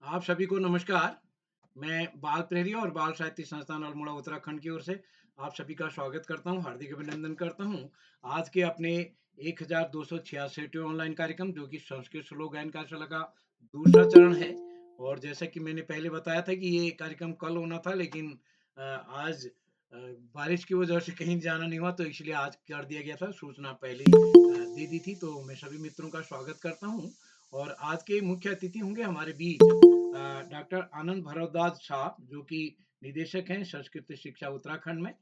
आप सभी को नमस्कार। मैं बाल प्रेरी और बाल साहित्य संस्थान अल्मोड़ा उत्तराखंड की ओर से आप सभी का स्वागत करता हूँ, हार्दिक अभिनंदन करता हूँ। आज के अपने 1286वें ऑनलाइन कार्यक्रम जो कि संस्कृत श्लोक गायन कार्यशाला का दूसरा चरण है। और जैसा कि मैंने पहले बताया था कि ये कार्यक्रम कल होना था, लेकिन आज बारिश की वजह से कहीं जाना नहीं हुआ, तो इसलिए आज कर दिया गया था। सूचना पहले ही दे दी थी, तो मैं सभी मित्रों का स्वागत करता हूँ। और आज के मुख्य अतिथि होंगे हमारे बीच डॉक्टर आनंद भारद्वाज साहब, जो कि निदेशक हैं संस्कृत शिक्षा उत्तराखंड में।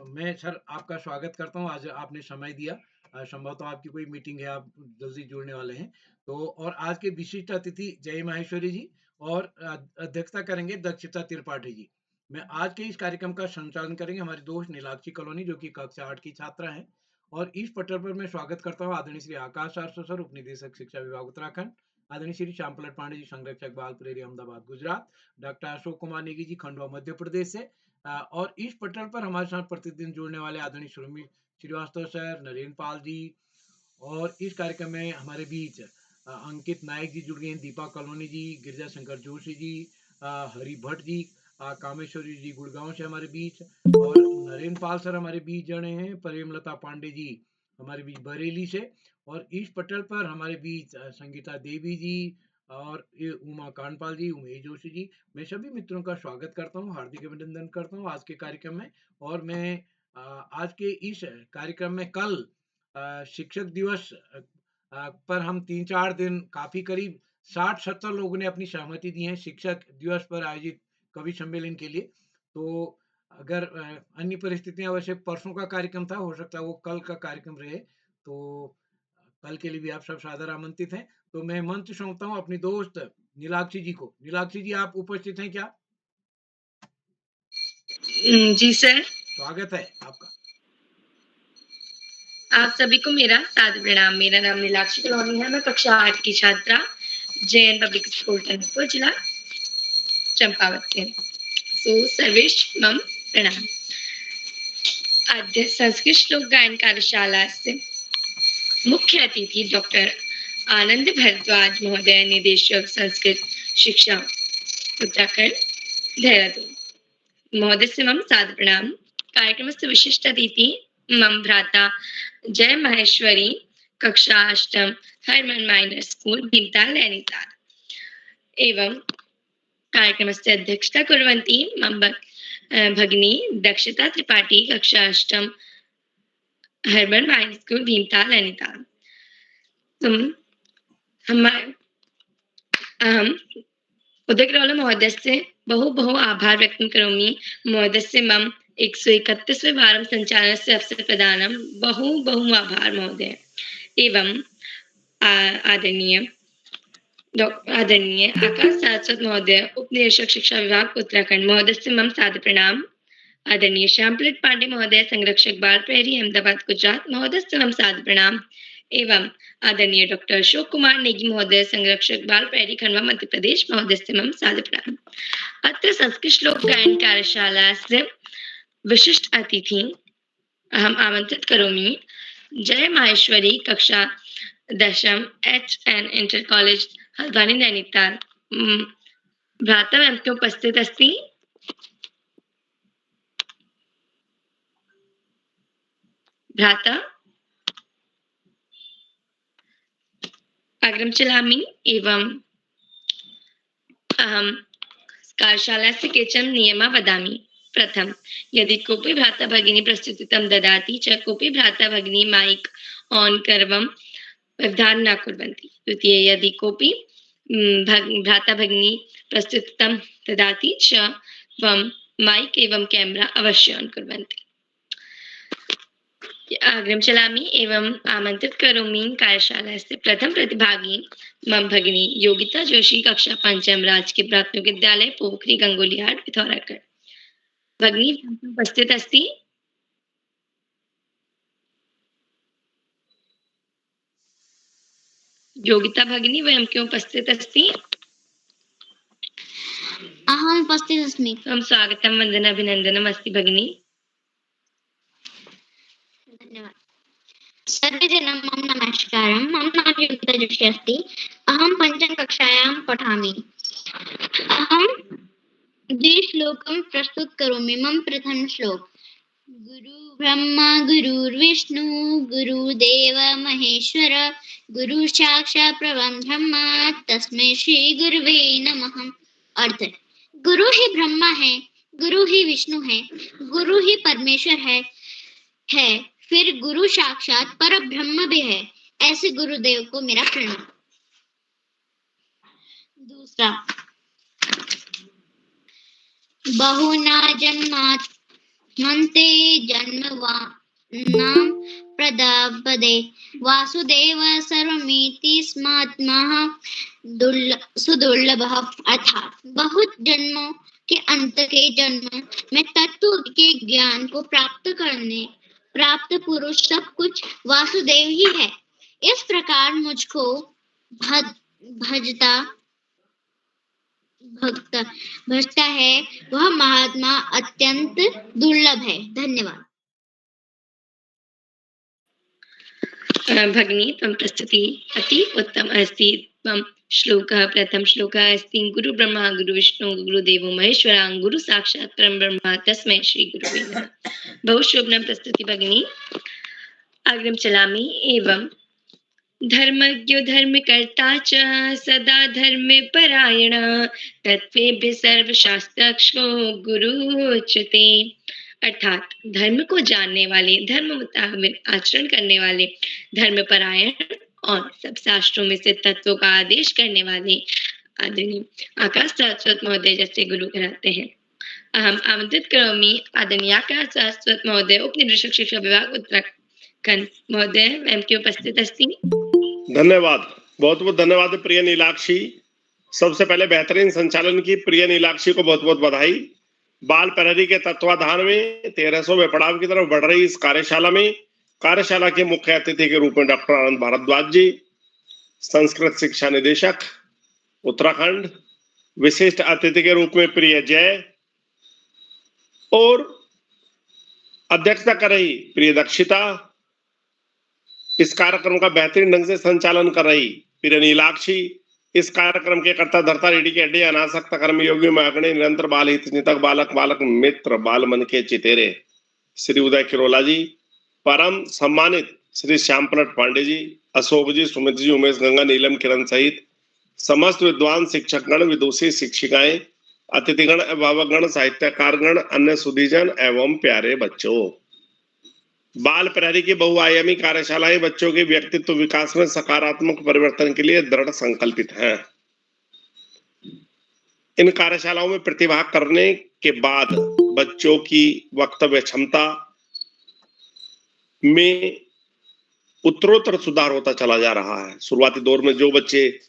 मैं सर आपका स्वागत करता हूं, आज आपने समय दिया। संभवतः आपकी कोई मीटिंग है, आप जल्दी जुड़ने वाले हैं। तो और आज के विशिष्ट अतिथि जय माहेश्वरी जी, और अध्यक्षता करेंगे दक्षिता त्रिपाठी जी। मैं आज के इस कार्यक्रम का संचालन करेंगे हमारे दोस्त नीलाक्षी कॉलोनी, जो कि कक्षा 8 की छात्रा हैं। और इस पटल पर मैं स्वागत करता हूँ आदरणीय श्री आकाश आरसो सर, उप निदेशक शिक्षा विभाग उत्तराखंड। आदरणीय श्री श्याम पलट पांडे जी, संरक्षक बाल प्रेरी अहमदाबाद गुजरात। डॉक्टर अशोक कुमार नेगी जी, खंडवा मध्य प्रदेश से। और इस पटल पर हमारे साथ प्रतिदिन जुड़ने वाले आदरणीय सुरमी श्रीवास्तव सर, नरेंद्र पाल जी। और इस कार्यक्रम में हमारे बीच अंकित नायक जी जुड़ गए हैं, दीपा कॉलोनी जी, गिरिजा शंकर जोशी जी, हरि भट्ट जी, कामेश्वरी जी गुड़गांव से हमारे बीच। और नरेंद्र पाल सर हमारे बीच जुड़े हैं, प्रेमलता पांडे जी हमारे बीच बरेली से। और इस पटल पर हमारे बीच संगीता देवी जी और ये उमा कांडपाल जी, उमेश जोशी जी। मैं सभी मित्रों का स्वागत करता हूँ, हार्दिक अभिनंदन करता हूँ आज के कार्यक्रम में। और मैं आज के इस कार्यक्रम में कल शिक्षक दिवस पर हम 3-4 दिन काफी करीब 60-70 लोगों ने अपनी सहमति दी है शिक्षक दिवस पर आयोजित कवि सम्मेलन के लिए। तो अगर अन्य परिस्थितियां, वैसे परसों का कार्यक्रम था, हो सकता है वो कल का कार्यक्रम रहे, तो कल के लिए भी आप सब सादर आमंत्रित हैं। तो मैं मंच सौंपता हूँ अपनी दोस्त नीलाक्षी जी को। नीलाक्षी जी, आप उपस्थित हैं क्या? जी सर। स्वागत है आपका। आप सभी को मेरा सादर प्रणाम। मेरा नाम नीलाक्षी कॉलोनी है। मैं कक्षा 8 की छात्रा, जैन पब्लिक स्कूल टनकपुर, जिला चंपावत से। सो सर्वेश मम प्रणाम। आद्य संस्कृत श्लोक गायन कार्यशाला से मुख्य अतिथि डॉक्टर आनंद भारद्वाज महोदय, निदेशक संस्कृत शिक्षा उत्तराखंड देहरादून महोदय से मम सादर प्रणाम। कार्यक्रमस्य विशिष्ट अतिथि मम भ्राता जय माहेश्वरी, कक्षा 8 हरमन माइनर स्कूल भीमताल नैनीताल। एवं कार्यक्रमस्य अध्यक्षता कुर्वन्ति मम भगिनी दक्षिता त्रिपाठी, कक्षा 8 हरमन माइनर स्कूल भीमताल नैनीताल। अहम उदयकरोल महोदयस्य बहु आभार व्यक्तं करोमि। महोदयस्य मम 131वें वारं संचालनस्य अवसर प्रदानं बहु आभार महोदय। एवं आदरणीय आकाश सारस्वत महोदय, उपनिदेशक शिक्षा विभाग उत्तराखंड महोदयस्य मम सादर प्रणाम। आदरणीय श्याम पलट पांडे महोदय, संरक्षक बाल प्रहरी अहमदाबाद गुजरात महोदयस्य मम सादर प्रणाम। एवं आदरणीय डॉक्टर अशोक कुमार नेगी महोदय, संरक्षक बाल प्रहरी खंडवा मध्य प्रदेश महोदयस्य मम सादर प्रणाम। अत्र संस्कृत श्लोक गायन कार्यशालास्य विशिष्ट अतिथि अहम आमंत्रित करोमि जय माहेश्वरी, कक्षा 10 HN inter college Haldwani Nainital. भ्राता एवं के उपस्थित अस्ति। भ्राता अग्रम चलामि। एवं अहम कार्यशालास्य केचन नियमा वदामि। प्रथम, यदि कोऽपि भ्राता भगिनी प्रस्तुतितं ददाति च कोऽपि भ्राता भगिनी माइक ऑन कर्वं व्यवधान न कुर्वन्ति। द्वितीय, यदि कोऽपि भ्राता भगिनी प्रस्तुतितं ददाति च त्वं माइक एवं कैमरा अवश्य ऑन कुर्वन्ति। अग्रिम चलामि एवं आमंत्रित करोमि कार्यशालास्य प्रथम प्रतिभागी मम भगिनी योगिता जोशी, कक्षा 5 राजकीय प्राथमिक विद्यालय पोखरी गंगोलीहाट पिथौरागढ़। भगिनी उपस्थित अस्ति। योगिता भगिनी वयं के उपस्थित अस्ति। अहम उपस्थित अस्मि। त्वं स्वागतं वन्दनं अभिनन्दनम् अस्ति भगिनी। धन्यवाद। सर्वे जनाः मम नमस्कारं। मम नाम योगिता जोशी अस्ति। अहं 5म कक्षायां पठामि। अहं द्विश्लोकं प्रस्तुतकरोमि। मम प्रथम श्लोक। गुरु ब्रह्मा गुरुर्विष्णु गुरुदेव महेश्वर गुरु साक्षात् परम ब्रह्म तस्मै श्री गुरुवे नमः। अर्थ। गुरु ही ब्रह्मा है, गुरु ही विष्णु है, गुरु ही परमेश्वर है, फिर गुरु साक्षात पर ब्रह्म भी है। ऐसे गुरुदेव को मेरा प्रणाम। दूसरा। बहुना जन्मात् मन्ते जन्मवानां प्रदापदे वासुदेव सर्वमिति स्मात्मः सुदुर्लभः। अर्थात बहुत जन्मों के अंत के जन्म में तत्व के ज्ञान को प्राप्त पुरुष सब कुछ वासुदेव ही है। इस प्रकार मुझको भजता है वह महात्मा अत्यंत दुर्लभ है। धन्यवाद। भगिनी त्वं प्रस्तुति अति उत्तम अस्ति। त्वं श्लोकः प्रथम श्लोकः अस्ति गुरु ब्रह्मा गुरु विष्णु गुरुदेवो महेश्वरः गुरु साक्षात् परं ब्रह्म तस्मै श्री गुरुवे नमः। बहु शोभनं प्रस्तुति भगिनी। अग्रिम चलामि। एवं धर्मज्ञो धर्मकर्ता च सदा धर्मे परायण तत्त्वेभ्यः सर्वशास्त्रज्ञो गुरुच्यते। अर्थात धर्म को जानने वाले, धर्म मुताबिक आचरण करने वाले, धर्मपरायण और सब शास्त्रों में से तत्वों का आदेश करने वाले आदरणीय आकाश शाश्वत महोदय जैसे गुरु कहलाते हैं। अहम आमंत्रित करोमि आदरणीय आकाश शाश्वत महोदय उपनिदेशक शिक्षा विभाग उत्तराखंड महोदय एम के उपस्थित अस्ति। धन्यवाद, बहुत बहुत धन्यवाद प्रिय नीलाक्षी। सबसे पहले बेहतरीन संचालन की प्रिय नीलाक्षी को बहुत बहुत बधाई। बाल प्रहरी के तत्वाधान में 1300वें पड़ाव की तरफ बढ़ रही इस कार्यशाला के मुख्य अतिथि के रूप में डॉक्टर आनंद भारद्वाज जी, संस्कृत शिक्षा निदेशक उत्तराखंड, विशिष्ट अतिथि के रूप में प्रिय जय और अध्यक्षता कर रही प्रिय दक्षिता, इस कार्यक्रम का बेहतरीन ढंग से संचालन कर रही प्रिय नीलाक्षी, इस कार्यक्रम के कर्ता धर्ता रेडी के अड्डे अनासक्त कर्म योगी में अग्नि निरंतर बाल हित चिंतक बालक मित्र बाल मन के चितेरे श्री उदय किरोला जी, परम सम्मानित श्री श्याम पलट पांडे जी, अशोक जी, सुमित जी, उमेश गंगा, नीलम किरण सहित समस्त विद्वान शिक्षकगण, विदुषी शिक्षिकाएं, अतिथिगण, अभिभावकगण, साहित्यकारगण, अन्य सुधीजन एवं प्यारे बच्चों। बाल प्रहरी की बहुआयामी कार्यशालाएं बच्चों के व्यक्तित्व विकास में सकारात्मक परिवर्तन के लिए दृढ़ संकल्पित हैं। इन कार्यशालाओं में प्रतिभाग करने के बाद बच्चों की वक्तव्य क्षमता में उत्तरोत्तर सुधार होता चला जा रहा है। शुरुआती दौर में जो बच्चे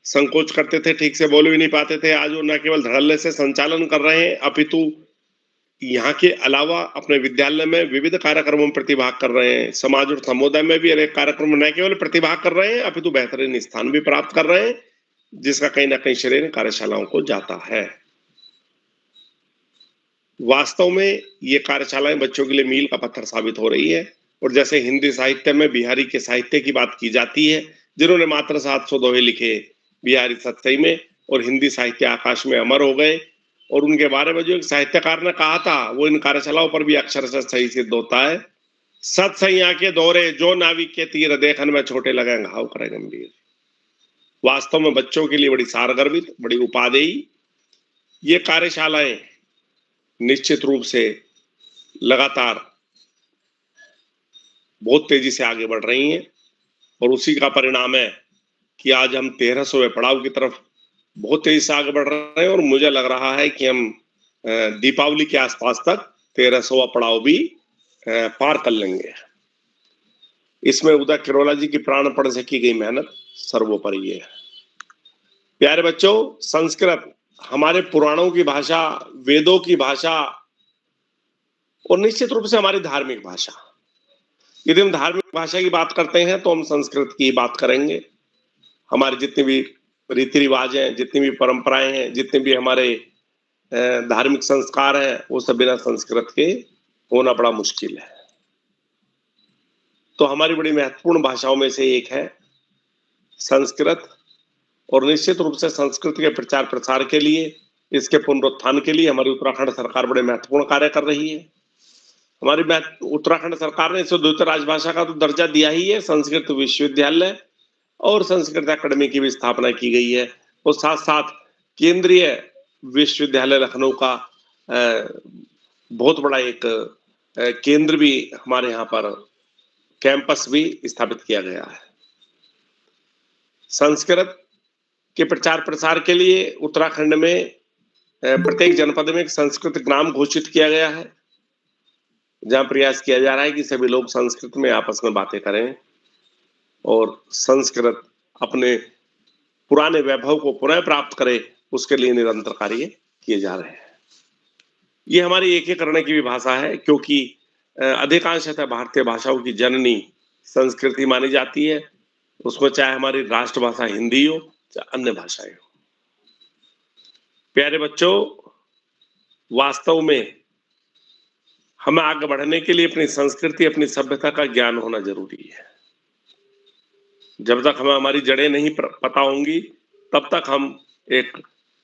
संकोच करते थे, ठीक से बोल भी नहीं पाते थे, आज वो न केवल धड़ल्ले से संचालन कर रहे हैं अपितु यहाँ के अलावा अपने विद्यालय में विविध कार्यक्रमों में प्रतिभाग कर रहे हैं। समाज और समुदाय में भी अनेक कार्यक्रम में न केवल प्रतिभाग कर रहे हैं अपितु बेहतरीन स्थान भी प्राप्त कर रहे हैं, जिसका कहीं ना कहीं श्रेय इन कार्यशालाओं को जाता है। वास्तव में ये कार्यशालाएं बच्चों के लिए मील का पत्थर साबित हो रही है। और जैसे हिंदी साहित्य में बिहारी के साहित्य की बात की जाती है, जिन्होंने मात्र 700 दोहे लिखे बिहारी सतसई में और हिंदी साहित्य आकाश में अमर हो गए, और उनके बारे में जो एक साहित्यकार ने कहा था वो इन कार्यशालाओं पर भी अक्षरशः सही सिद्ध होता है। सतसैया के दौरे जो नाविक के तीर देखन में छोटे लगे घाव करे गंभीर। वास्तव में बच्चों के लिए बड़ी सारगर्भित, बड़ी उपादेयी ये कार्यशालाएं निश्चित रूप से लगातार बहुत तेजी से आगे बढ़ रही हैं, और उसी का परिणाम है कि आज हम 1300वें पड़ाव की तरफ बहुत तेजी से आगे बढ़ रहे हैं। और मुझे लग रहा है कि हम दीपावली के आसपास तक 1300वां पड़ाव भी पार कर लेंगे। इसमें उदय किरोला जी की प्राणपण से की गई मेहनत सर्वोपरि है। प्यारे बच्चों, संस्कृत हमारे पुराणों की भाषा, वेदों की भाषा और निश्चित रूप से हमारी धार्मिक भाषा। यदि हम धार्मिक भाषा की बात करते हैं तो हम संस्कृत की बात करेंगे। हमारे जितने भी रीति रिवाज हैं, जितनी भी परंपराएं हैं, जितने भी हमारे धार्मिक संस्कार हैं, वो सब बिना संस्कृत के होना बड़ा मुश्किल है। तो हमारी बड़ी महत्वपूर्ण भाषाओं में से एक है संस्कृत, और निश्चित रूप से संस्कृत के प्रचार प्रसार के लिए इसके पुनरुत्थान के लिए हमारी उत्तराखंड सरकार बड़े महत्वपूर्ण कार्य कर रही है। हमारी उत्तराखंड सरकार ने इसे द्वितीय राजभाषा का तो दर्जा दिया ही है, संस्कृत विश्वविद्यालय और संस्कृत अकादमी की भी स्थापना की गई है और साथ साथ केंद्रीय विश्वविद्यालय लखनऊ का बहुत बड़ा एक केंद्र भी हमारे यहाँ पर कैंपस भी स्थापित किया गया है। संस्कृत के प्रचार प्रसार के लिए उत्तराखंड में प्रत्येक जनपद में एक संस्कृत ग्राम घोषित किया गया है, जहां प्रयास किया जा रहा है कि सभी लोग संस्कृत में आपस में बातें करें और संस्कृत अपने पुराने वैभव को पुनः प्राप्त करे, उसके लिए निरंतर कार्य किए जा रहे हैं। ये हमारी एकीकरण की भी भाषा है, क्योंकि अधिकांशतः भारतीय भाषाओं की जननी संस्कृति मानी जाती है, उसमें चाहे हमारी राष्ट्रभाषा हिंदी हो चाहे अन्य भाषाएं हो। प्यारे बच्चों, वास्तव में हमें आगे बढ़ने के लिए अपनी संस्कृति, अपनी सभ्यता का ज्ञान होना जरूरी है। जब तक हमें हमारी जड़ें नहीं पता होंगी, तब तक हम एक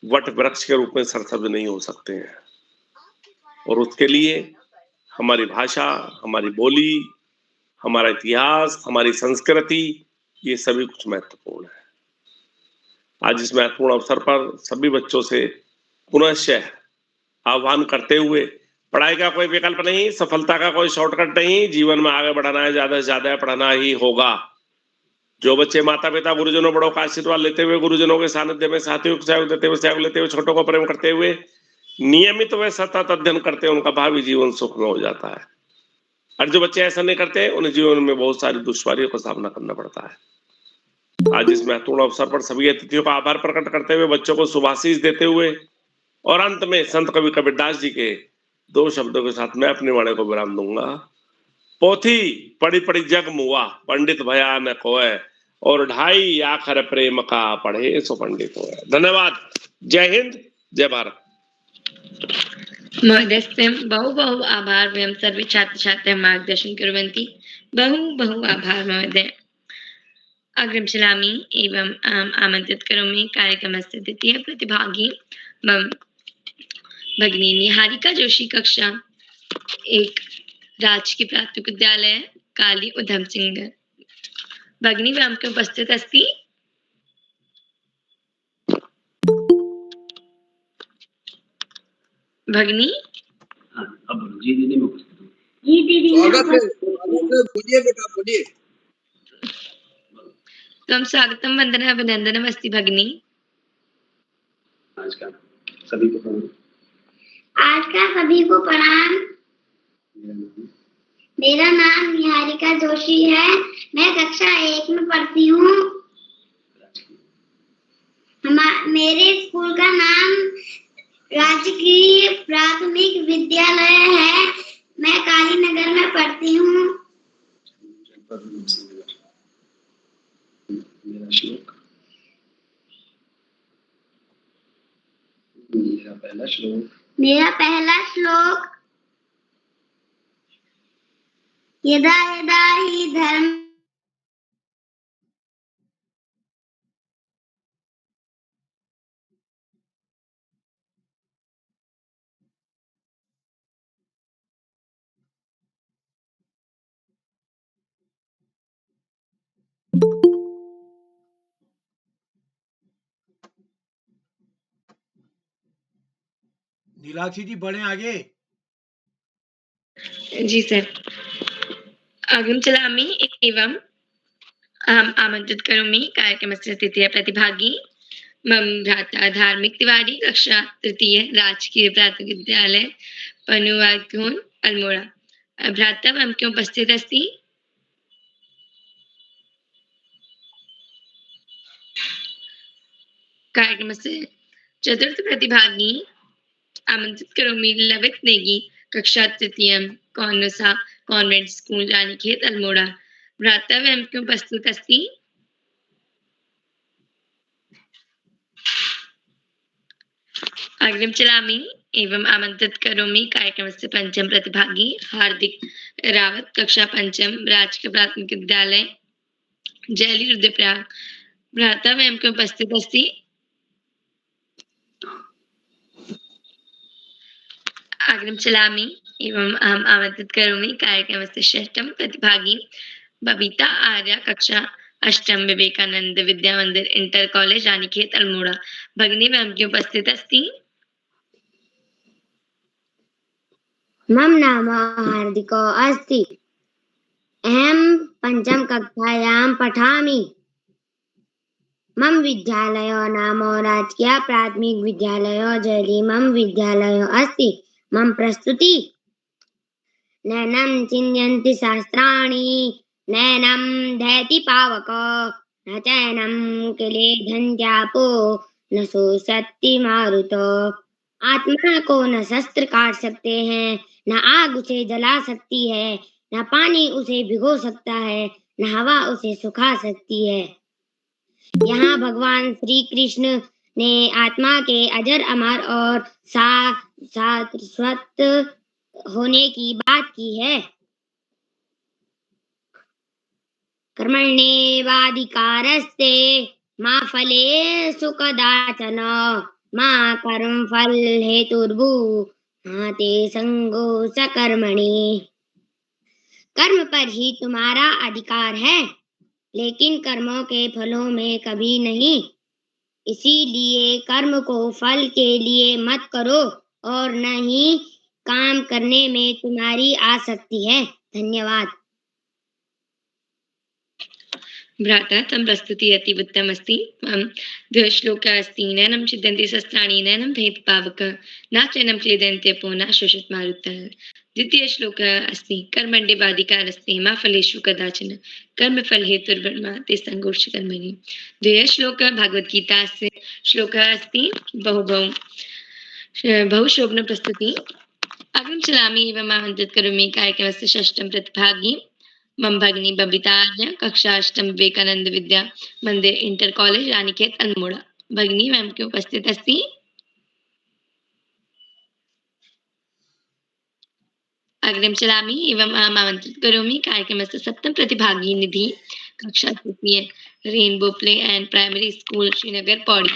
वट वृक्ष के रूप में सरसब्ज नहीं हो सकते हैं। और उसके लिए हमारी भाषा, हमारी बोली, हमारा इतिहास, हमारी संस्कृति, ये सभी कुछ महत्वपूर्ण है। आज इस महत्वपूर्ण अवसर पर सभी बच्चों से पुनः आह्वान करते हुए, पढ़ाई का कोई विकल्प नहीं, सफलता का कोई शॉर्टकट नहीं, जीवन में आगे बढ़ना है, ज्यादा से ज्यादा पढ़ना ही होगा। जो बच्चे माता पिता गुरुजनों बड़ों का आशीर्वाद लेते हुए, गुरुजनों के सानिध्य में साथियों को सहयोग देते हुए, सहयोग लेते हुए, छोटों को प्रेम करते हुए नियमित व सतत अध्ययन करते हैं, उनका भावी जीवन सुखमय हो जाता है। और जो बच्चे ऐसा नहीं करते, उन्हें जीवन में बहुत सारी दुश्वारियों का सामना करना पड़ता है। आज इस महत्वपूर्ण अवसर पर सभी अतिथियों का आभार प्रकट करते हुए, बच्चों को शुभाशीष देते हुए और अंत में संत कवि कबीरदास जी के 2 शब्दों के साथ मैं अपनी वाणी को विराम दूंगा। पोथी पढ़ी पढ़ी जग मुआ, पंडित भया न कोय, और ढाई आखर प्रेम का पढ़े सो पंडित होय। धन्यवाद। जय हिंद, जय भारत। महोदय बहु बहु आभार वयं सर्वे छात्र छात्राः मार्गदर्शनं कुर्वन्ति। बहु बहु आभार महोदय। अग्रिम चलामि एवं आमंत्रित करोमि कार्यक्रमस्य द्वितीय प्रतिभागी मम भगिनी निहारिका जोशी, कक्षा 1, राजकीय प्राथमिक विद्यालय काली उधम सिंह भगिनी वयं के उपस्थित अस्ति। भगिनी अब जी दीदी मैं उपस्थित हूँ। जी दीदी स्वागत है, बोलिए बेटा बोलिए। त्वं स्वागतं वंदना अभिनंदनम् अस्ति भगिनी। आज का सभी को प्रणाम। आज का सभी को प्रणाम। मेरा नाम निहारिका जोशी है, मैं कक्षा 1 में पढ़ती हूँ। मेरे स्कूल का नाम राजकीय प्राथमिक विद्यालय है, मैं कालीनगर में पढ़ती हूँ। मेरा श्लोक, मेरा पहला श्लोक, यदा यदा हि धर्म नीलाक्षी जी बढ़े आगे। जी सर। अग्रिम चलामि एवं अहम् आमंत्रित करोमि कार्यक्रमस्य तृतीय प्रतिभागी मम भ्राता धार्मिक तिवारी, कक्षा 3 राजकीय प्राथमिक विद्यालय पनुआकोन अल्मोड़ा। भ्राता वयं के उपस्थित अस्ति। कार्यक्रमस्य चतुर्थ प्रतिभागी आमंत्रित करोमि लवित नेगी, कक्षा 3 कौनसा कॉन्वेंट स्कूल रानीखेत अल्मोड़ा। भ्राता वयं के उपस्थित अस्ति। अग्रिम चलामि एवं आमंत्रित करोमि कार्यक्रमस्य पंचम प्रतिभागी हार्दिक रावत, कक्षा 5 राजकीय प्राथमिक विद्यालय जैली रुद्रप्रयाग। भ्राता वयं के उपस्थित अस्ति। अग्रिम चलामि एवं अहम् आमन्त्रित करोमि कार्यक्रमस्य षष्ठं प्रतिभागी बबीता आर्या कक्षा अष्टम विवेकानंद विद्या मंदिर इंटर कॉलेज रानीखेत अल्मोड़ा भगिनी वयं की उपस्थित अस्ति। मम नाम हार्दिको अस्ति। अहं पंचम कक्षायां पठामि। मम विद्यालयो नाम राजकीय प्राथमिक विद्यालयो जयली मम विद्यालयो अस्ति। मम प्रस्तुति नैनं चिन्यन्ति शास्त्राणि नैनं दहति पावक न चैनं क्लेदन्त्यापो न शोषयति मारुतो। आत्मा को न शस्त्र काट सकते हैं, न आग उसे जला सकती है, न पानी उसे भिगो सकता है, न हवा उसे सुखा सकती है। यहाँ भगवान श्री कृष्ण ने आत्मा के अजर अमर और शाश्वत होने की बात की है। कर्मण्येवाधिकारस्ते मा फलेषु कदाचन मा कर्म फल हेतुर्भूः ते संगोऽस्य कर्मणि। कर्म पर ही तुम्हारा अधिकार है, लेकिन कर्मों के फलों में कभी नहीं। इसीलिए कर्म को फल के लिए मत करो और न ही काम करने में तुम्हारी आसक्ति है। धन्यवाद। भ्राता तम प्रस्तुति अतीव उत्तम अस्ति। द्विश्लोकः अस्ति नैनं छिद्यन्ति शस्त्राणि नैनं दहति पावकः न चैनं क्लेदयन्त्यपो न शोषयति मारुतः। द्वितीय श्लोकः अस्ति कर्मण्येवाधिकारस्ते मा फलेषु कदाचन कर्मफल हेतुर्ब्रह्म ते संगोऽस्य कर्मणि। द्वितीय श्लोकः भगवद्गीतास्य श्लोकः अस्ति बहुशोभन प्रस्तुति। अग्रिम चलामि एवं आमन्त्रित करोमि कार्यक्रमस्य षष्ठं प्रतिभागी मम भगिनी बबीता आर्या कक्षा अष्टम विवेकानंद विद्या मंदिर इंटर कॉलेज रानीखेत अल्मोड़ा भगिनी वयं की उपस्थित अस्ति। अग्रिम चलामि एवं अहम् आमन्त्रित करोमि कार्यक्रमस्य सप्तम प्रतिभागी निधि कक्षा तृतीय rainbow play and primary school Srinagar Pauri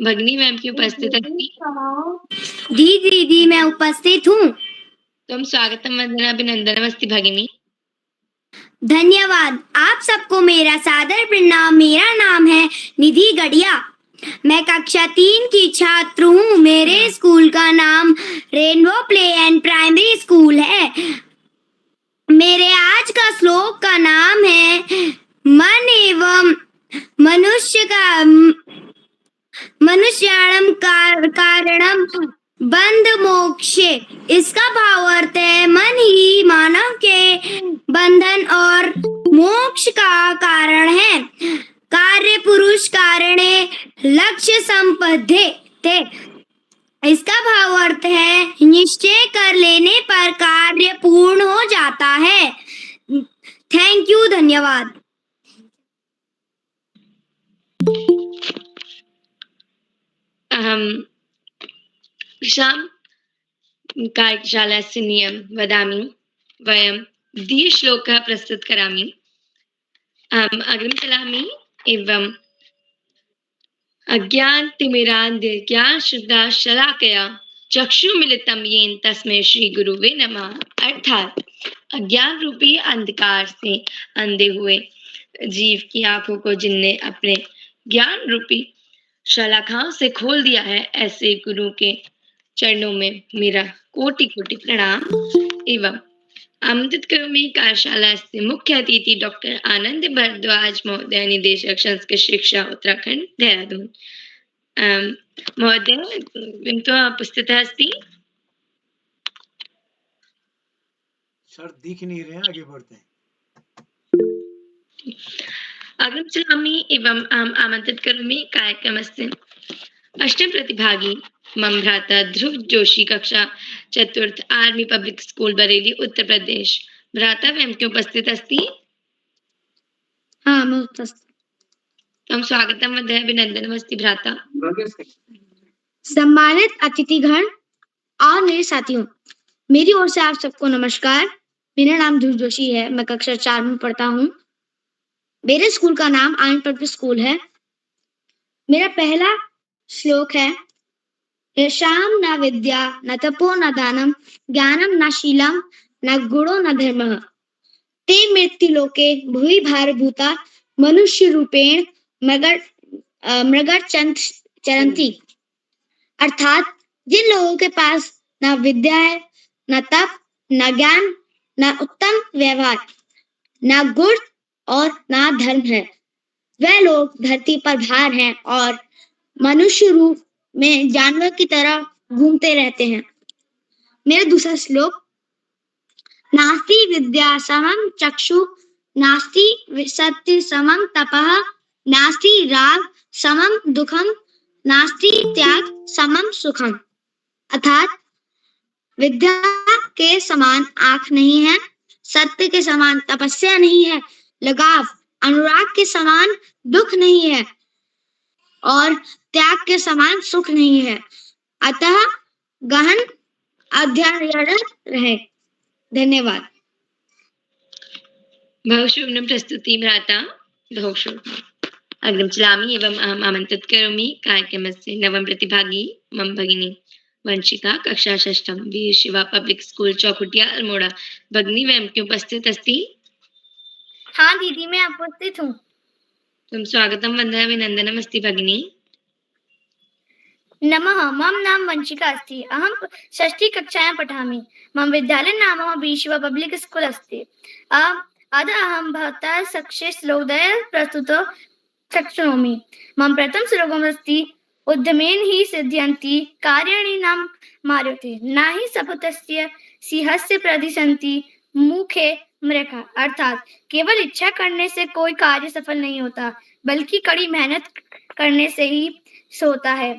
भगिनी वयं की उपस्थित अस्ति। दीदी मैं उपस्थित हूँ। तुम स्वागतम वंदना अभिनंदनम अस्ति भगिनी। धन्यवाद। आप सबको मेरा सादर प्रणाम। मेरा नाम है निधि गढ़िया। मैं कक्षा 3 की छात्र हूँ। मेरे स्कूल का नाम rainbow play and primary school है। मेरे आज का श्लोक का नाम है मन एवं मनुष्याणम कारणम बंध मोक्षे। इसका भाव अर्थ है मन ही मानव के बंधन और मोक्ष का कारण है। कार्य पुरुष कारणे लक्ष्य संपद्यते। इसका भाव अर्थ है निश्चय कर लेने पर कार्य पूर्ण हो जाता है। Thank you. धन्यवाद। अहं कार्यशालास्य नियम वदामि। वयं द्विश्लोकः प्रस्तुत करामि। अहम् अग्रिम चलामि एवं अज्ञानतिमिरान्धस्य ज्ञानशलाकया चक्षुमिलितं येन तस्मै श्री गुरुवे नमः। अर्थात अज्ञान रूपी अंधकार से अंधे हुए जीव की आंखों को जिनने अपने ज्ञान रूपी शलाखाओं से खोल दिया है, ऐसे गुरु के चरणों में मेरा कोटि कोटि प्रणाम। एवं आमंत्रित करोमि कार्यशाला से मुख्य अतिथि डॉक्टर आनंद भारद्वाज महोदय, निदेशक संस्कृत शिक्षा उत्तराखंड देहरादून। महोदय उपस्थितः अस्ति। सर दिख नहीं रहे, आगे बढ़ते हैं। अग्रिम चलामि एवं अहम् आमंत्रित करोमि कार्यक्रमस्य अष्टम प्रतिभागी मम भ्राता ध्रुव जोशी कक्षा चतुर्थ army public school Bareilly Uttar Pradesh. भ्राता वयं के उपस्थित अस्ति। हाँ मैं उपस्थित। तम स्वागतम वंदना अभिनंदनम अस्ति भ्राता। सम्मानित अतिथिगण और मेरे साथियों, मेरी ओर से आप सबको नमस्कार। मेरा नाम ध्रुव जोशी है। मैं कक्षा 4 में पढ़ता हूँ। मेरे स्कूल का नाम आर्मी पब्लिक स्कूल है। मेरा पहला श्लोक है यशाम न विद्या न तपो न दानम ज्ञानम न शीलम न गुणो न धर्मः ते मृत्युलोके भुवि भारभूता मनुष्य रूपेण मृगट चरंती। अर्थात जिन लोगों के पास न विद्या है, न तप, न ज्ञान, न उत्तम व्यवहार, न गुण और न धर्म है, वह लोग धरती पर भार हैं और मनुष्य रूप में जानवर की तरह घूमते रहते हैं। मेरा दूसरा श्लोक, नास्ति विद्या समम चक्षु नास्ति सत्य समम तपः नास्ति राग समम दुखम नास्ति त्याग समम सुखम। अर्थात विद्या के समान आंख नहीं है, सत्य के समान तपस्या नहीं है, लगाव अनुराग के समान दुख नहीं है और त्याग के समान सुख नहीं है। अतः गहन अध्ययन रहे। धन्यवाद। बहुशुभं प्रस्तुति भ्राता बहुशुभम्। अग्रिम चलामि एवं अहम् आमन्त्रित करोमि कार्यक्रमस्य नवम प्रतिभागी मम भगिनी वंशिका कक्षा षष्ठम वीर शिवा पब्लिक स्कूल चौखुटिया अल्मोड़ा। भगिनी वयं क्यों उपस्थित अस्ति? हाँ दीदी, मैं उपस्थित हूँ। तुम स्वागतम वंदना अभिनंदनम अस्ति भगिनी। नमः, मम नाम वंशिका अस्ति। अहं षष्ठी कक्षायां पठामि। मम विद्यालय नाम विश्व पब्लिक स्कूल अस्ति। अद्य अहं भवतः सक्षे श्लोकद्वयं प्रस्तुतो शक्नोमि। मम प्रथम श्लोकमस्ति उद्यमेन हि सिद्ध्यन्ति कार्याणि न मार्यते न हि शपथस्य सिंहस्य प्रदिशन्ति मुखे मृगा। अर्थात केवल इच्छा करने से कोई कार्य सफल नहीं होता, बल्कि कड़ी मेहनत करने से ही होता है।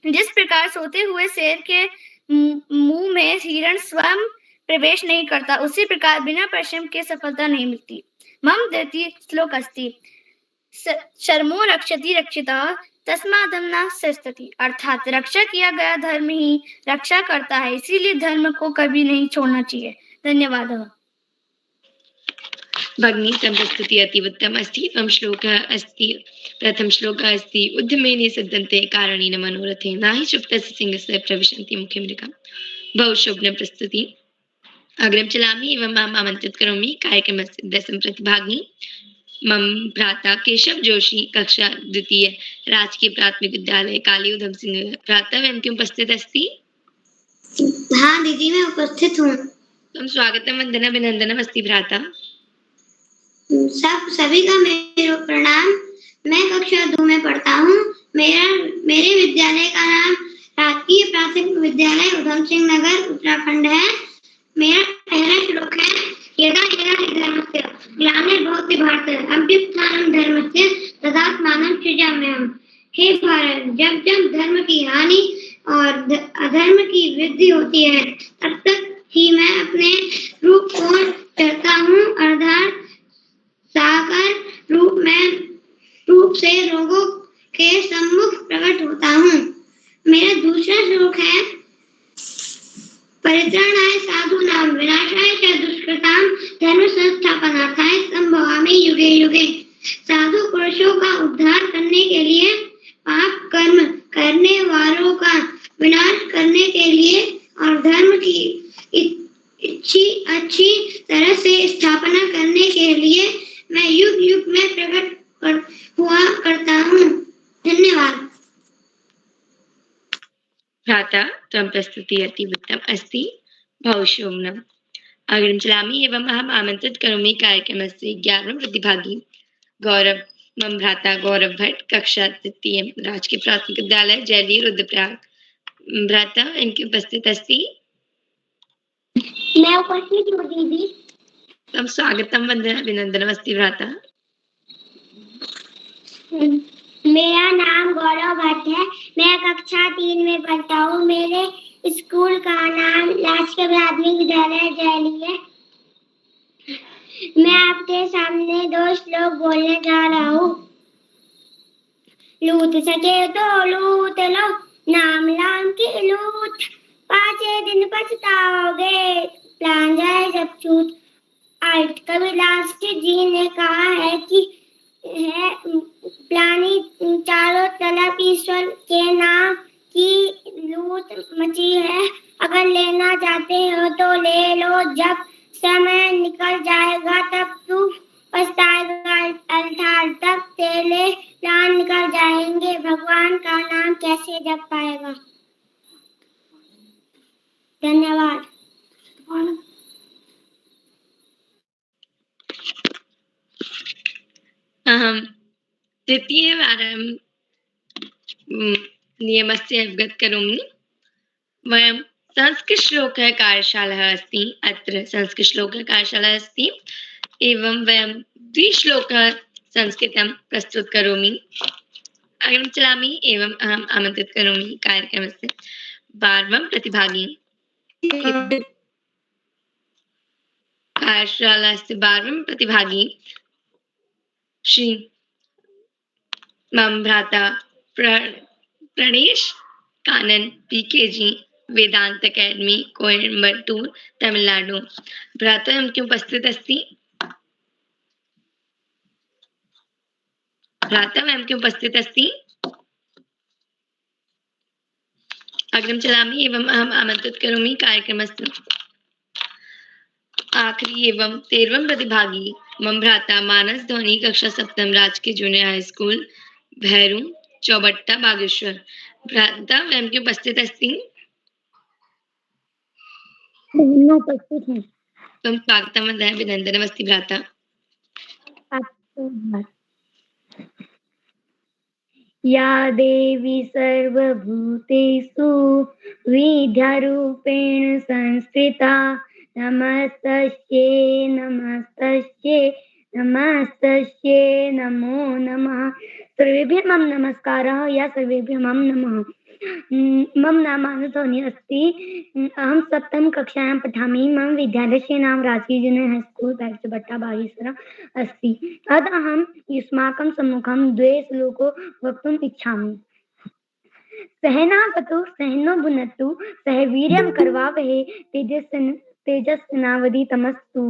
जिस प्रकार सोते हुए शेर के मुंह में हिरण स्वयं प्रवेश नहीं करता, उसी प्रकार बिना परिश्रम के सफलता नहीं मिलती। मम द्वितीय श्लोक अस्ति शर्मो रक्षति रक्षितः तस्मादं न सस्तति। अर्थात रक्षा किया गया धर्म ही रक्षा करता है, इसीलिए धर्म को कभी नहीं छोड़ना चाहिए। धन्यवाद। भगिनी तम प्रस्तुति अतीव उत्तम अस्ति। त्वं श्लोकः अस्ति प्रथम श्लोकः अस्ति उद्यमेन सिद्धन्ते कारणेन मनोरथे न हि क्षुब्धस्य सिंहस्य प्रविशन्ति मुखे मृगा। बहु शुभं प्रस्तुति। अग्रिम चलामि एवं अहम् आमन्त्रित करोमि कार्यक्रमस्य दशम प्रतिभागी मम भ्राता केशव जोशी कक्षा द्वितीय राजकीय प्राथमिक विद्यालय काली उधम सिंह। भ्राता वयं क्यों उपस्थित अस्ति? हाँ दीदी, मैं उपस्थित हूँ। तुम स्वागतम वंदना अभिनंदनम अस्ति भ्राता। सभी का मेरा प्रणाम। मैं कक्षा 2 में पढ़ता हूँ। मेरे विद्यालय का नाम राजकीय प्राथमिक विद्यालय उधम सिंह नगर उत्तराखंड है। मेरा पहला श्लोक है यदा यदा हि धर्मस्य ग्लानिर्भवति भारत अभ्युत्थानं धर्मस्य तदात्मानं सृजाम्यहम्। हे भारत, जब जब धर्म की हानि और अधर्म की वृद्धि होती है, तब तक ही मैं अपने रूप को चढ़ता हूँ, अर्थात साकार रूप से लोगों के सम्मुख प्रकट होता हूँ। मेरा दूसरा श्लोक है परित्राणाय साधूनां विनाशाय च दुष्कृतां धर्म संस्थापनार्थाय संभवामि युगे युगे। साधु पुरुषों का उद्धार करने के लिए, पाप कर्म करने वालों का विनाश करने के लिए और धर्म की अच्छी तरह से स्थापना करने के लिए मैं युग युग में प्रकट हुआ करता हूँ। धन्यवाद। भ्राता त्वं प्रस्तुति अतीव उत्तम अस्ति। बहु शुभम्। अग्रिम चलामि एवं अहम् आमन्त्रित करोमि कार्यक्रमस्य 11वें प्रतिभागी गौरव मम भ्राता गौरव भट्ट कक्षा तृतीय राजकीय प्राथमिक विद्यालय जयली रुद्रप्रयाग। भ्राता इनकी उपस्थित अस्ति? मैं उपस्थित हूँ दीदी। तम स्वागतम वंदना अभिनंदनम अस्ति भ्राता। मेरा नाम गौरव भट्ट है। मैं कक्षा 3 में पढ़ता हूँ। मेरे स्कूल का नाम राजकीय प्राथमिक विद्यालय जयली है। मैं आपके सामने 2 श्लोक बोलने जा रहा हूँ। लूट सके तो लूट लो, नाम लाम की लूट, 5 दिन पछताओगे, प्लान जाए जब छूट। आर्ट कबीरदास जी ने कहा है कि प्लानी चारों तरफ ईश्वर के नाम मची है, अगर लेना चाहते हो तो ले लो, जब समय निकल जाएगा तब तू पछताएगा, अर्थात तब तेरे प्राण निकल जाएंगे, भगवान का नाम कैसे जप पाएगा। धन्यवाद। अहं तृतीयवारं नियमस्य अवगत करोमि। वयं संस्कृतश्लोकः कार्यशाला अस्ति, अत्र संस्कृतश्लोकः कार्यशाला अस्ति, एवं वयं द्विश्लोकः संस्कृतं प्रस्तुत करोमि। अग्रिमं चलामि एवम् अहम् आमन्त्रित करोमि कार्यक्रमस्य 12वां प्रतिभागी कार्यशालास्य 12वां प्रतिभागी श्री मम भ्राता प्रणेश कानन पीकेजी, वेदांत अकेडमी, कोयम्बटूर, तमिलनाडु। भ्राता एवं क्यों उपस्थित अस्ति? भ्राता एवं क्यों उपस्थित अस्ति? अग्रिम चलामि एवं अहम् आमन्त्रित करोमि कार्यक्रमस्य आखिरी एवं 13वां प्रतिभागी मम भ्राता मानस धोनी, कक्षा 7 राजकीय junior high school, Bhairu, Chaubatta, Bageshwar. भ्राता वयं क्यों उपस्थित अस्ति? उपस्थित है। त्वं स्वागतं वदः, अभिनन्दनमस्ति भ्राता। या देवी सर्वभूतेषु विद्यारूपेण संस्थिता, नमस्तस्यै नमस्तस्यै नमस्तस्यै नमो नमः। सर्वेभ्यः मम नमस्कारः, या सर्वेभ्यः मम नमः। मम नाम मानसधोनी अस्ति, अहं 7म कक्षायां पठामि। मम विद्यालयस्य नाम राजकीय junior high school Chaubatta Bageshwar अस्ति। अद्य अहं युष्माकं सम्मुखं 2 श्लोको वक्तुम् इच्छामि। सहनावतु सहनो भुनक्तु सह वीर्यं करवावहै तेजस्विनावधीतमस्तु।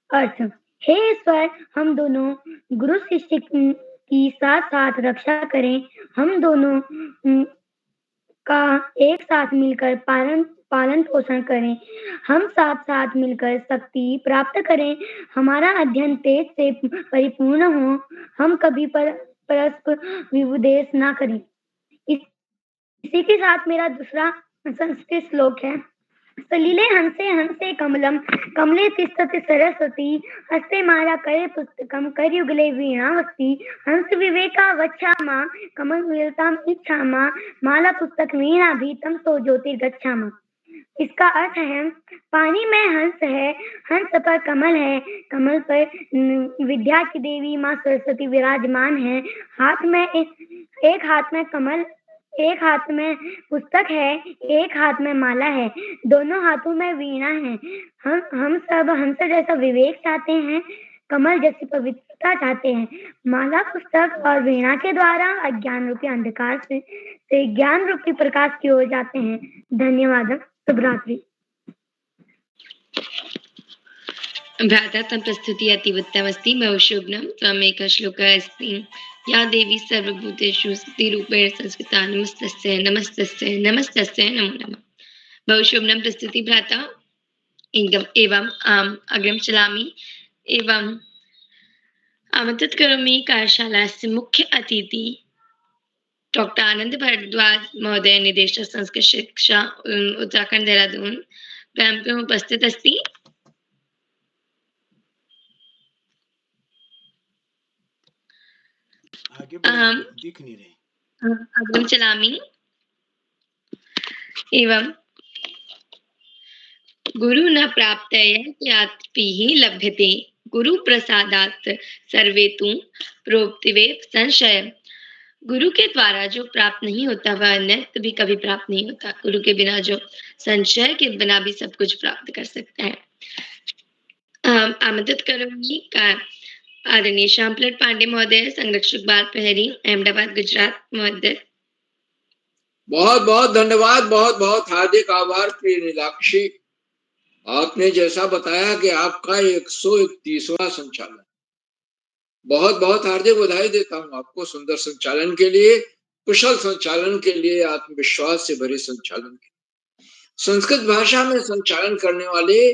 अर्थ: हे ईश्वर, हम दोनों गुरु शिष्य की साथ साथ रक्षा करें, हम दोनों का एक साथ मिलकर पालन पोषण करें, हम साथ साथ मिलकर शक्ति प्राप्त करें, हमारा अध्ययन तेज से परिपूर्ण हो, हम कभी परस्पर विद्वेष ना करें। इसी के साथ मेरा दूसरा संस्कृत श्लोक है। सलिले हंसे हंसे कमलम कमले तिष्ठति सरस्वती, हस्ते माला करे पुस्तकम करयुगले वीणावस्ति, हंस विवेका वच्छामा कमल विलताम इच्छामा, माला पुस्तक वीणा भीतम तो ज्योतिर्गच्छामा। इसका अर्थ है, पानी में हंस है, हंस पर कमल है, कमल पर विद्या की देवी माँ सरस्वती विराजमान है, एक हाथ में कमल, एक हाथ में पुस्तक है, एक हाथ में माला है, दोनों हाथों में वीणा है। हम सब हंस जैसा विवेक चाहते हैं, कमल जैसी पवित्रता चाहते हैं। माला, पुस्तक और वीणा के द्वारा अज्ञान रूपी अंधकार से ज्ञान रूपी प्रकाश की ओर जाते हैं। धन्यवाद। शुभरात्रि। भ्राता तव प्रस्तुतिः अतीव उत्तममस्ति, बहु शुभं। त्वमेकः श्लोकः अस्ति, या देवी सर्वभूतेषु स्थितिरूपेण संस्थिता, नमस्तस्यै नमस्तस्यै नमस्तस्यै नमो नमः। बहु शुभं प्रस्तुति भ्राता। एवं अग्रिम चलामि एवं आमन्त्रित करोमि कार्यशालास्य मुख्य अतिथि डॉक्टर आनंद भारद्वाज महोदय, निदेशक संस्कृत शिक्षा उत्तराखंड देहरादून, वयं उपस्थित अस्ति। दिख नहीं रहे। अग्रिम चलामि एवं गुरु न प्राप्तया लभ्यते, गुरु प्रसादात् सर्वे तु प्रोक्तिवे संशय। गुरु के द्वारा जो प्राप्त नहीं होता वह अन्यत्र भी कभी प्राप्त नहीं होता। गुरु के बिना जो संशय के बिना भी सब कुछ प्राप्त कर सकता है। आमंत्रित करूंगी आदरणीय श्यामपलट पांडे महोदय, संरक्षक बाल प्रहरी, अहमदाबाद, गुजरात महोदय। बहुत बहुत धन्यवाद, बहुत बहुत हार्दिक आभार प्रिय नीलाक्षी। आपने जैसा बताया कि आपका 131वां संचालन, बहुत बहुत हार्दिक बधाई देता हूं आपको सुंदर संचालन के लिए। कुशल संचालन के लिए, आत्मविश्वास से भरे संचालन के लिए। संस्कृत भाषा में संचालन करने वाले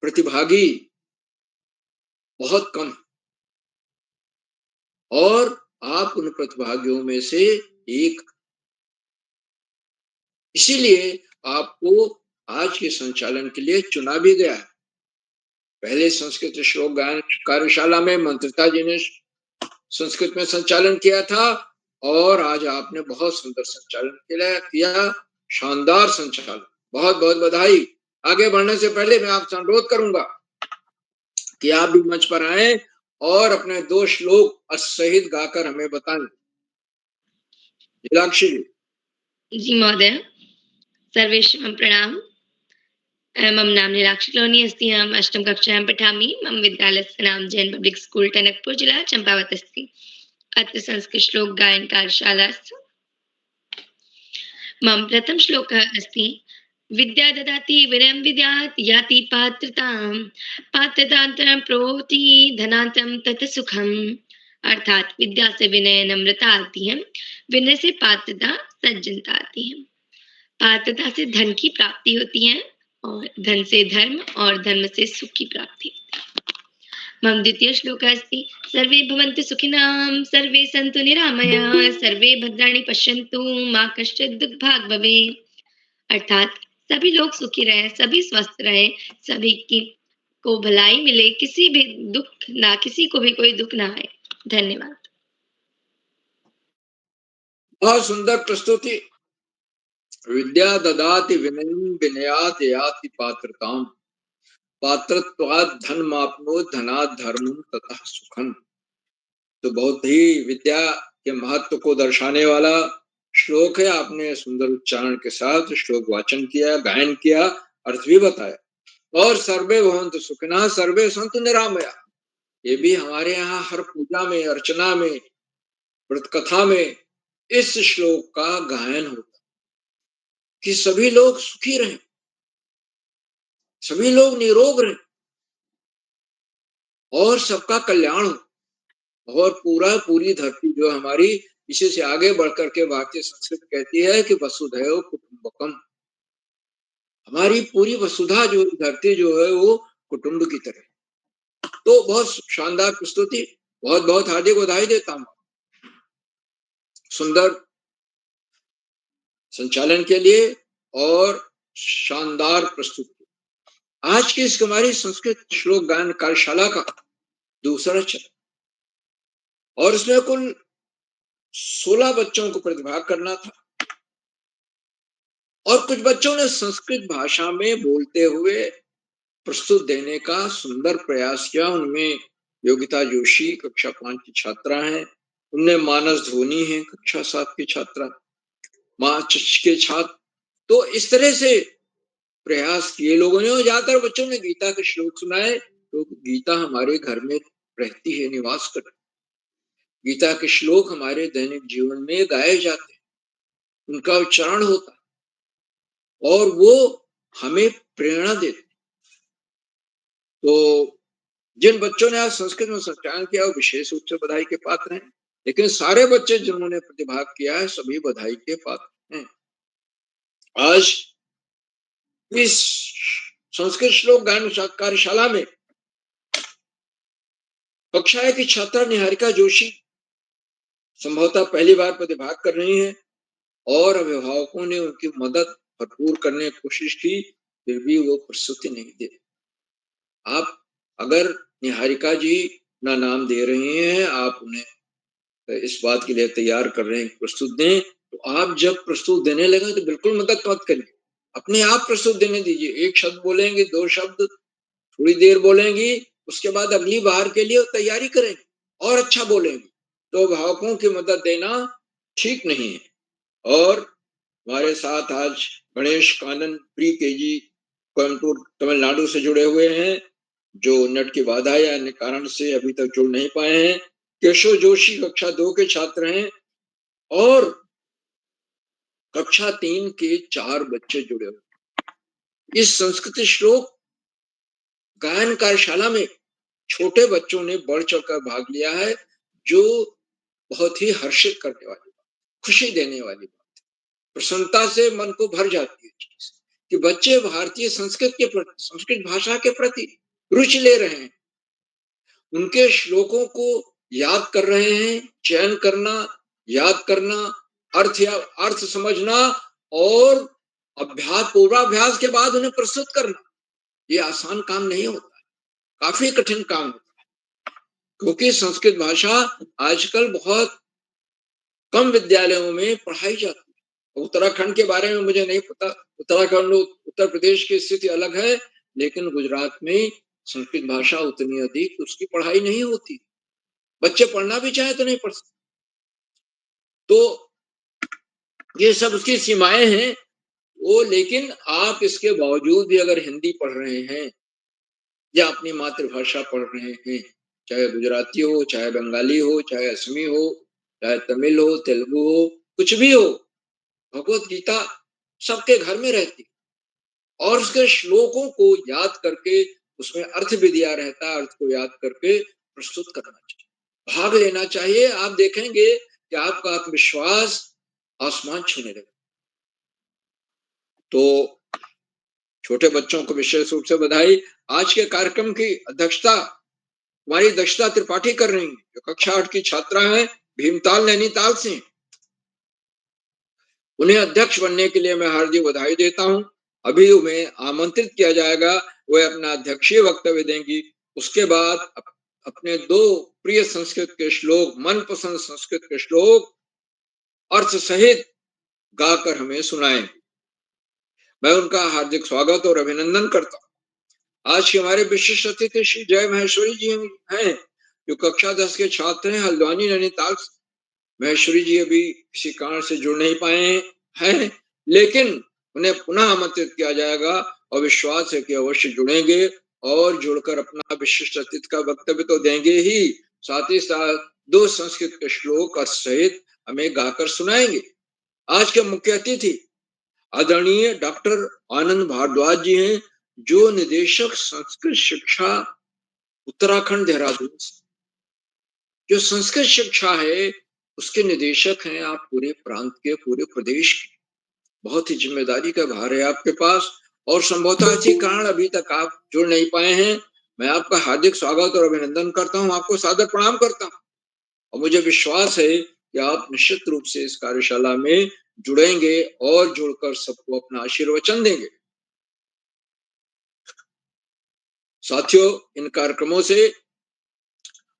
प्रतिभागी बहुत कम हैं, और आप उन प्रतिभागियों में से एक। इसीलिए आपको आज के संचालन के लिए चुना भी गया है। पहले संस्कृत श्लोक गायन कार्यशाला में मंत्रिता जी ने संस्कृत में संचालन किया था, और आज आपने बहुत सुंदर संचालन किया, शानदार संचालन, बहुत बहुत बधाई। आगे बढ़ने से पहले मैं आपसे अनुरोध करूंगा कि आप भी मंच पर आए और अपने 2 श्लोक सहित गाकर हमें बताएं। नीलाक्षी जी महोदय, सर्वेषां प्रणाम। मम नाम नीलाक्षी कलोनी अस्ति। अहम् 8म कक्षायां पठामि। मम विद्यालयस्य नाम जैन पब्लिक स्कूल टनकपुर जिला चंपावत अस्ति। अत्र संस्कृत श्लोक गायन कार्यशाला अस्ति। मम प्रथम श्लोकः अस्ति, विद्या ददाति विनयं विद्यात् याति पात्रतां पात्रतान्तरं प्रोति धनान्तरं तत् सुखम्। अर्थात विद्या से विनय नम्रता आती है, विनय से पात्रता सज्जनता आती है, पात्रता से धन की प्राप्ति होती है, और धन से धर्म, और धर्म से सुख की प्राप्ति होती है। मम द्वितीय श्लोकः अस्ति, सर्वे भवन्तु सुखिनां सर्वे सन्तु निरामयाः सर्वे भद्राणि पश्यन्तु मा कश्चित् दुःखभाग् भवेत्। अर्थात सभी लोग सुखी रहे, सभी स्वस्थ रहे, सभी की को भलाई मिले, किसी भी दुख ना, किसी को भी कोई दुख ना आए। धन्यवाद। बहुत सुंदर प्रस्तुति। विद्या ददाति विनयं विनयात् याति पात्रताम् पात्रत्वात् धनमाप्नोति धनात् धर्मं ततः सुखम्। तो बहुत ही विद्या के महत्व को दर्शाने वाला श्लोक है। आपने सुंदर उच्चारण के साथ श्लोक वाचन किया, गायन किया, अर्थ भी बताया। और सर्वे भवन्तु सुखिनः सर्वे सन्तु निरामयाः, ये भी हमारे यहाँ हर पूजा में, अर्चना में, व्रत कथा में इस श्लोक का गायन होता है कि सभी लोग सुखी रहें, सभी लोग निरोग रहें, और सबका कल्याण हो, और पूरी धरती जो हमारी, इसी से आगे बढ़कर के भारतीय संस्कृति कहती है कि वसुधैव कुटुंबकम, हमारी पूरी वसुधा जो धरती जो है वो कुटुंब की तरह। तो बहुत शानदार प्रस्तुति, बहुत बहुत हार्दिक बधाई देता हूं सुंदर संचालन के लिए और शानदार प्रस्तुति। आज की इस हमारी संस्कृत श्लोक गायन कार्यशाला का दूसरा चरण, और इसमें कुल 16 बच्चों को प्रतिभाग करना था, और कुछ बच्चों ने संस्कृत भाषा में बोलते हुए प्रस्तुत देने का सुंदर प्रयास किया। उनमें योगिता जोशी कक्षा 5 की छात्रा हैं, उनमें मानस धोनी है कक्षा 7 की छात्रा, मार्च के छात्र। तो इस तरह से प्रयास किए लोगों ने, और ज्यादातर बच्चों ने गीता के श्लोक सुनाए। तो गीता हमारे घर में रहती है, निवास करती। गीता के श्लोक हमारे दैनिक जीवन में गाए जाते हैं, उनका उच्चारण होता है, और वो हमें प्रेरणा देते। तो जिन बच्चों ने आज संस्कृत में संचालन किया वो विशेष रूप से बधाई के पात्र हैं, लेकिन सारे बच्चे जिन्होंने प्रतिभाग किया है सभी बधाई के पात्र हैं। आज इस संस्कृत श्लोक गायन कार्यशाला में कक्षा 1 की छात्रा निहारिका जोशी संभवतः पहली बार प्रतिभाग कर रही हैं, और अभिभावकों ने उनकी मदद भरपूर करने की कोशिश की, फिर भी वो प्रस्तुति नहीं दे। आप अगर निहारिका जी ना नाम दे रहे हैं, आप उन्हें इस बात के लिए तैयार कर रहे हैं प्रस्तुत दें, तो आप जब प्रस्तुत देने लगे तो बिल्कुल मदद मत करिए, अपने आप प्रस्तुत देने दीजिए। 1 शब्द बोलेंगे, 2 शब्द थोड़ी देर बोलेंगी, उसके बाद अगली बार के लिए तैयारी करेंगे और अच्छा बोलेंगे। तो अभिभावकों की मदद देना ठीक नहीं है। और हमारे साथ आज गणेश कानन प्री केजी कोयम्बटूर तमिलनाडु से जुड़े हुए हैं, जो नेट की बाधा या अन्य कारण से अभी तक जुड़ नहीं पाए हैं। केशव जोशी कक्षा 2 के छात्र हैं, और कक्षा 3 के 4 बच्चे जुड़े हुए। इस संस्कृत श्लोक गायन कार्यशाला में छोटे बच्चों ने बढ़ चढ़कर भाग लिया है, जो बहुत ही हर्षित करने वाली बात। खुशी देने वाली बात है। प्रसन्नता से मन को भर जाती है चीज कि बच्चे भारतीय संस्कृत के प्रति, संस्कृत भाषा के प्रति रुचि ले रहे हैं, उनके श्लोकों को याद कर रहे हैं, चयन करना, याद करना, अर्थ समझना और पूर्वाभ्यास के बाद उन्हें प्रस्तुत करना, ये आसान काम नहीं होता, काफी कठिन काम होता है, क्योंकि संस्कृत भाषा आजकल बहुत कम विद्यालयों में पढ़ाई जाती है। उत्तराखंड के बारे में मुझे नहीं पता, उत्तराखंड उत्तर प्रदेश की स्थिति अलग है, लेकिन गुजरात में संस्कृत भाषा उतनी अधिक उसकी पढ़ाई नहीं होती, बच्चे पढ़ना भी चाहे तो नहीं पढ़ सकते। तो ये सब उसकी सीमाएं हैं वो, लेकिन आप इसके बावजूद भी अगर हिंदी पढ़ रहे हैं या अपनी मातृभाषा पढ़ रहे हैं, चाहे गुजराती हो, चाहे बंगाली हो, चाहे असमी हो, चाहे तमिल हो, तेलुगु हो, कुछ भी हो, भगवत गीता सबके घर में रहती और उसके श्लोकों को याद करके उसमें अर्थ भी दिया रहता है, अर्थ को याद करके प्रस्तुत करना चाहिए, भाग लेना चाहिए। आप देखेंगे कि आपका आत्मविश्वास आसमान छूने लगेगा। तो छोटे बच्चों को विशेष रूप से बधाई। आज के कार्यक्रम की अध्यक्षता हमारी दक्षता त्रिपाठी कर रही हैं, जो कक्षा 8 की छात्रा हैं, भीमताल नैनीताल से। उन्हें अध्यक्ष बनने के लिए मैं हार्दिक बधाई देता हूं। अभी उन्हें आमंत्रित किया जाएगा, वे अपना अध्यक्षीय वक्तव्य देंगी। उसके बाद अपने 2 प्रिय संस्कृत के श्लोक, मनपसंद संस्कृत के श्लोक अर्थ सहित गाकर हमें सुनाएंगे। मैं उनका हार्दिक स्वागत और अभिनंदन करता हूं। आज के हमारे विशिष्ट अतिथि श्री जय महेश्वरी जी हैं, जो कक्षा 10 के छात्र हैं, हल्द्वानी नैनीताल। महेश्वरी जी अभी किसी कारण से जुड़ नहीं पाए हैं, लेकिन उन्हें पुनः आमंत्रित किया जाएगा और विश्वास है कि अवश्य जुड़ेंगे और जुड़कर अपना विशिष्ट अतिथि का वक्तव्य तो देंगे ही, साथ ही साथ 2 संस्कृत के श्लोक अर्थ सहित हमें गाकर सुनाएंगे। आज के मुख्य अतिथि आदरणीय डॉक्टर आनंद भारद्वाज जी हैं, जो निदेशक संस्कृत शिक्षा उत्तराखंड देहरादून, जो संस्कृत शिक्षा है उसके निदेशक हैं आप पूरे प्रांत के, पूरे प्रदेश के। बहुत ही जिम्मेदारी का भार है आपके पास और संभवतः इसी कारण अभी तक आप जुड़ नहीं पाए हैं। मैं आपका हार्दिक स्वागत और अभिनंदन करता हूं, आपको सादर प्रणाम करता हूं और मुझे विश्वास है कि आप निश्चित रूप से इस कार्यशाला में जुड़ेंगे और जुड़कर सबको अपना आशीर्वचन देंगे। साथियों, इन कार्यक्रमों से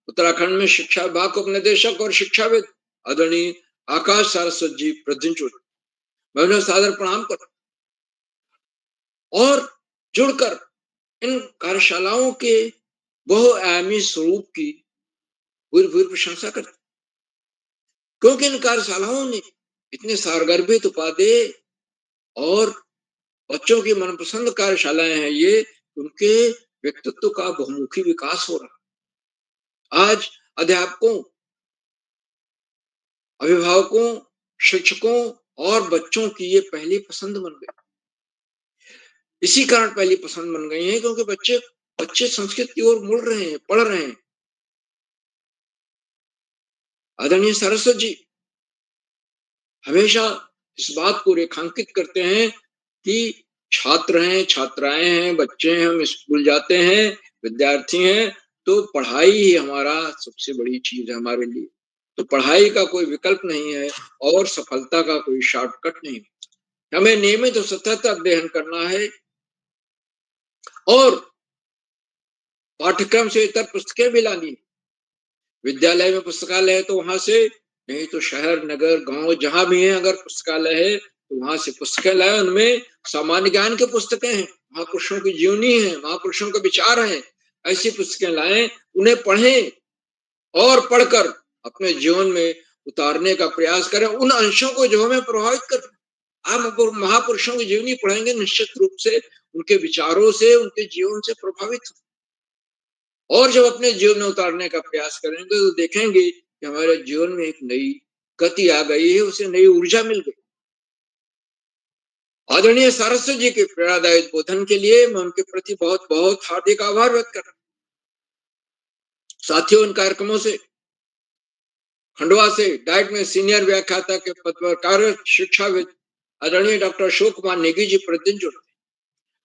उत्तराखंड में शिक्षा विभाग को उपनिदेशक और शिक्षाविद आदरणीय आकाश सारस्वत जी प्रतिनिधि, मैं उन्हें सादर प्रणाम करता और जुड़कर इन कार्यशालाओं के बहुआयामी स्वरूप की पूरी प्रशंसा करता, क्योंकि इन कार्यशालाओं ने इतने सारगर्भित उपादेय और बच्चों की मनपसंद कार्यशालाएं हैं ये, उनके व्यक्तित्व का बहुमुखी विकास हो रहा। आज अध्यापकों, अभिभावकों, शिक्षकों और बच्चों की ये पहली पसंद बन गई। इसी कारण पहली पसंद बन गई है क्योंकि बच्चे संस्कृत की ओर मुड़ रहे हैं, पढ़ रहे हैं। आदरणीय सरस्वत जी हमेशा इस बात को रेखांकित करते हैं कि छात्र हैं, छात्राएं हैं, बच्चे हैं, हम स्कूल जाते हैं, विद्यार्थी हैं, तो पढ़ाई ही हमारा सबसे बड़ी चीज है हमारे लिए। तो पढ़ाई का कोई विकल्प नहीं है और सफलता का कोई शॉर्टकट नहीं। हमें नियमित और सतत अध्ययन करना है और पाठ्यक्रम से इतर पुस्तकें भी लानी। विद्यालय में पुस्तकालय है तो वहां से, नहीं तो शहर, नगर, गांव जहां भी है अगर पुस्तकालय है तो वहां से पुस्तकें लाए। उनमें सामान्य ज्ञान की पुस्तकें हैं, महापुरुषों की जीवनी है, महापुरुषों के विचार हैं, ऐसी पुस्तकें लाएं, उन्हें पढ़ें और पढ़कर अपने जीवन में उतारने का प्रयास करें उन अंशों को जो हमें प्रभावित कर। आप महापुरुषों की जीवनी पढ़ेंगे, निश्चित रूप से उनके विचारों से, उनके जीवन से प्रभावित और जब अपने जीवन में उतारने का प्रयास करेंगे तो देखेंगे कि हमारे जीवन में एक नई गति आ गई है, उसे नई ऊर्जा मिल गई। आदरणीय सरस्वत जी के प्रेरणादायी बोधन के लिए मैं उनके प्रति बहुत बहुत हार्दिक आभार व्यक्त कर रहा हूं। साथियों, इन कार्यक्रमों से खंडवा से डाइट में सीनियर व्याख्याता के पद पर कार्यरत शिक्षाविद आदरणीय डॉक्टर अशोक कुमार नेगी जी प्रतिदिन जुड़ते हैं।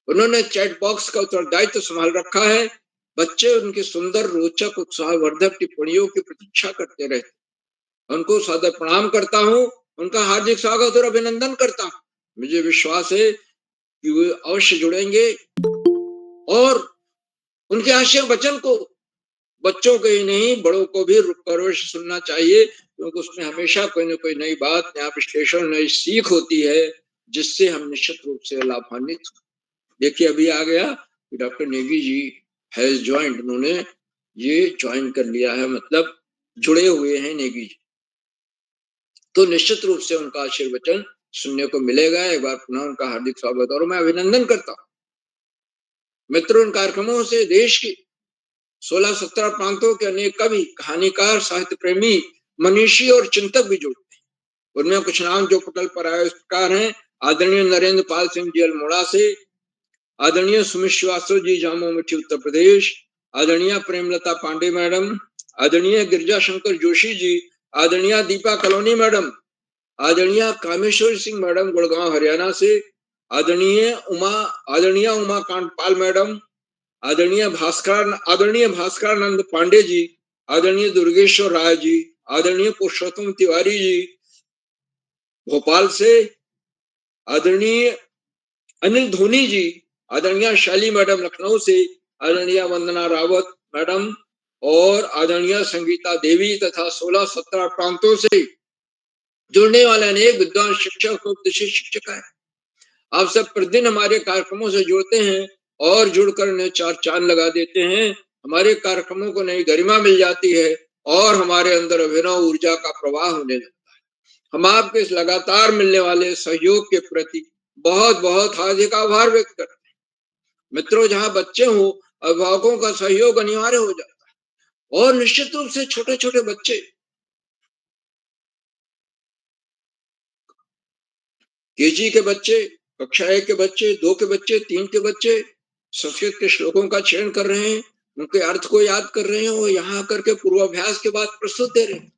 उन्होंने चैट बॉक्स का उत्तरदायित्व संभाल रखा है। बच्चे उनकी सुंदर, रोचक, उत्साहवर्धक टिप्पणियों की प्रतीक्षा करते रहते। उनको सादर प्रणाम करता हूँ, उनका हार्दिक स्वागत और अभिनंदन करता हूँ। मुझे विश्वास है कि वे अवश्य जुड़ेंगे और उनके आशय वचन को बच्चों के ही नहीं, बड़ों को भी रुक कर अवश्य सुनना चाहिए, क्योंकि उसमें हमेशा कोई न कोई नई बात, नया विश्लेषण, नई सीख होती है, जिससे हम निश्चित रूप से लाभान्वित हों। देखिए, अभी आ गया कि doctor Negi ji has joined, उन्होंने ये ज्वाइन कर लिया है, मतलब जुड़े हुए हैं नेगी जी। तो निश्चित रूप से उनका आशीर्वचन सुनने को मिलेगा। एक बार पुनः उनका हार्दिक स्वागत और मैं अभिनंदन करता हूँ। मित्रों, इन कार्यक्रमों से देश की 16-17 प्रांतों के अनेक कवि, कहानीकार, साहित्य प्रेमी, मनीषी और चिंतक भी जुड़ते हैं। उनमें कुछ नाम जो पटल पर आए इस प्रकार हैं: आदरणीय नरेंद्र पाल सिंह जी अल्मोड़ा से, आदरणीय सुमित श्रीवास्तव जी जामो मिट्टी उत्तर प्रदेश, आदरणीय प्रेमलता पांडे मैडम, आदरणीय गिरिजा शंकर जोशी जी, आदरणीय दीपा कलोनी मैडम, आदरणीय कामेश्वर सिंह मैडम गुड़गांव हरियाणा से, आदरणीय उमाकांत पाल मैडम, आदरणीय भास्करानंद पांडे जी, आदरणीय दुर्गेश्वर राय जी, आदरणीय पुरुषोत्तम तिवारी जी भोपाल से, आदरणीय अनिल धोनी जी, आदरणीय शैली मैडम लखनऊ से, आदरणीय वंदना रावत मैडम और आदरणीय संगीता देवी तथा 16-17 प्रांतों से जुड़ने वाले अनेक विद्वान शिक्षक, उपदेशी शिक्षक हैं। आप सब प्रतिदिन हमारे कार्यक्रमों से जुड़ते हैं और जुड़कर उन्हें चार चांद लगा देते हैं। हमारे कार्यक्रमों को नई गरिमा मिल जाती है और हमारे अंदर अभिनव ऊर्जा का प्रवाह होने लगता है। हम आपके इस लगातार मिलने वाले सहयोग के प्रति बहुत बहुत हार्दिक आभार व्यक्त करते हैं। मित्रों, जहाँ बच्चे हों, अभिभावकों का सहयोग अनिवार्य हो जाता है और निश्चित रूप से छोटे छोटे बच्चे, केजी के बच्चे, कक्षा 1 के बच्चे, 2 के बच्चे, 3 के बच्चे संस्कृत के श्लोकों का चयन कर रहे हैं, उनके अर्थ को याद कर रहे हैं और यहाँ आकर के पूर्वाभ्यास के बाद प्रस्तुत दे रहे हैं।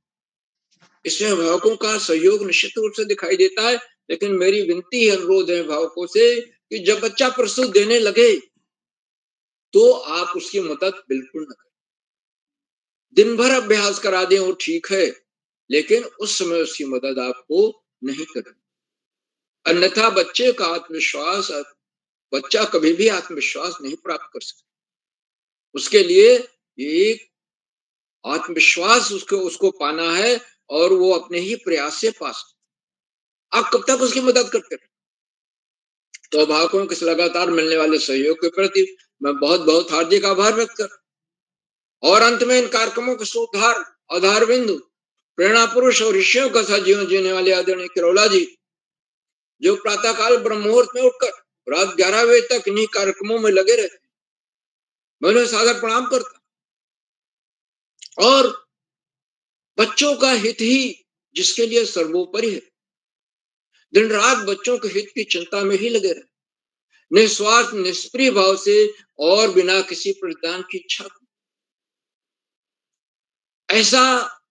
इसमें अभिभावकों का सहयोग निश्चित रूप से दिखाई देता है। लेकिन मेरी विनती अनुरोध है अभिभावकों से कि जब बच्चा प्रस्तुत देने लगे तो आप उसकी मदद बिल्कुल न करें। दिन भर अभ्यास करा दें वो ठीक है, लेकिन उस समय उसकी मदद आपको नहीं करनी। अन्यथा बच्चा कभी भी आत्मविश्वास नहीं प्राप्त कर सकता। उसके लिए एक आत्मविश्वास उसको पाना है और वो अपने ही प्रयास से पा सकता। आप कब तक उसकी मदद करते रहे? तो अभिभावकों के लगातार मिलने वाले सहयोग के प्रति मैं बहुत बहुत हार्दिक आभार व्यक्त कर और अंत में इन कार्यक्रमों के सूत्रधार, आधार बिंदु, प्रेरणा पुरुष और ऋषियों का साथ जीवन जीने वाले आदरणीय किरोला जी, जो प्रातःकाल ब्रह्म मुहूर्त में उठकर रात 11 बजे तक इन्हीं कार्यक्रमों में लगे रहते, मैं उन्हें सादर प्रणाम करता और बच्चों का हित ही जिसके लिए सर्वोपरि है, दिन रात बच्चों के हित की चिंता में ही लगे रहे, निस्वार्थ निष्प्रिय भाव से और बिना किसी प्रतिदान की इच्छा। ऐसा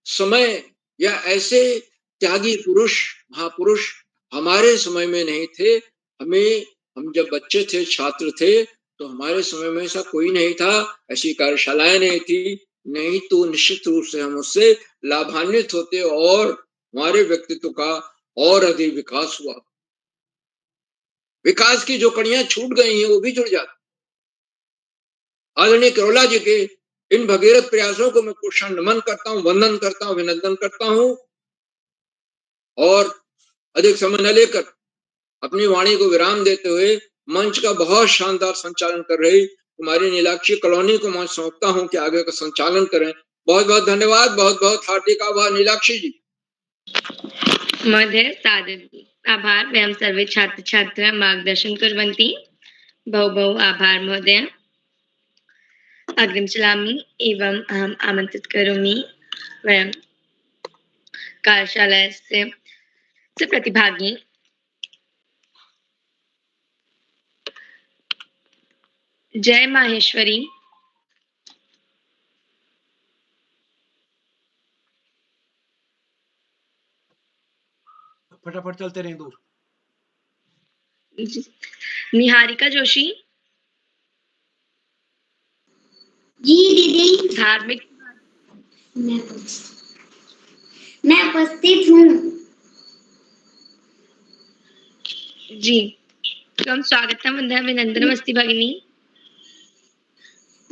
समय या ऐसे त्यागी पुरुष, महापुरुष हमारे समय में नहीं थे। हम जब बच्चे थे, छात्र थे, तो हमारे समय में ऐसा कोई नहीं था, ऐसी कार्यशालाएं नहीं थी। नहीं तो निश्चित रूप से हम उससे लाभान्वित होते और हमारे व्यक्तित्व का और अधिक विकास हुआ। विकास की जो कड़ियां छूट गई हैं वो भी जुड़ जाती। आदरणीय किरोला जी के इन भगीरथ प्रयासों को मैं कुशल नमन करता हूँ, वंदन करता हूँ, अभिनंदन करता हूँ और अधिक समय न लेकर अपनी वाणी को विराम देते हुए मंच का बहुत शानदार संचालन कर रही कुमारी नीलाक्षी कॉलोनी को मैं सौंपता हूँ कि आगे का संचालन करें। बहुत बहुत धन्यवाद, बहुत बहुत हार्दिक आभार नीलाक्षी जी। महोदय सादर आभार वयं सर्वे छात्र छात्रा मार्गदर्शन कुर्वन्ति। बहु बहु आभार महोदय। अग्रिम चलामि एवं अहम् आमन्त्रित करोमि वयं कार्यशालायास्य प्रतिभागी जय माहेश्वरी, फटाफट चलते रहें दूर। जी। निहारिका जोशी, जी दीदी, धार्मिक मैं उपस्थित हूँ। जी। त्वं स्वागतम वंदना अभिनंदनमस्ति भगिनी।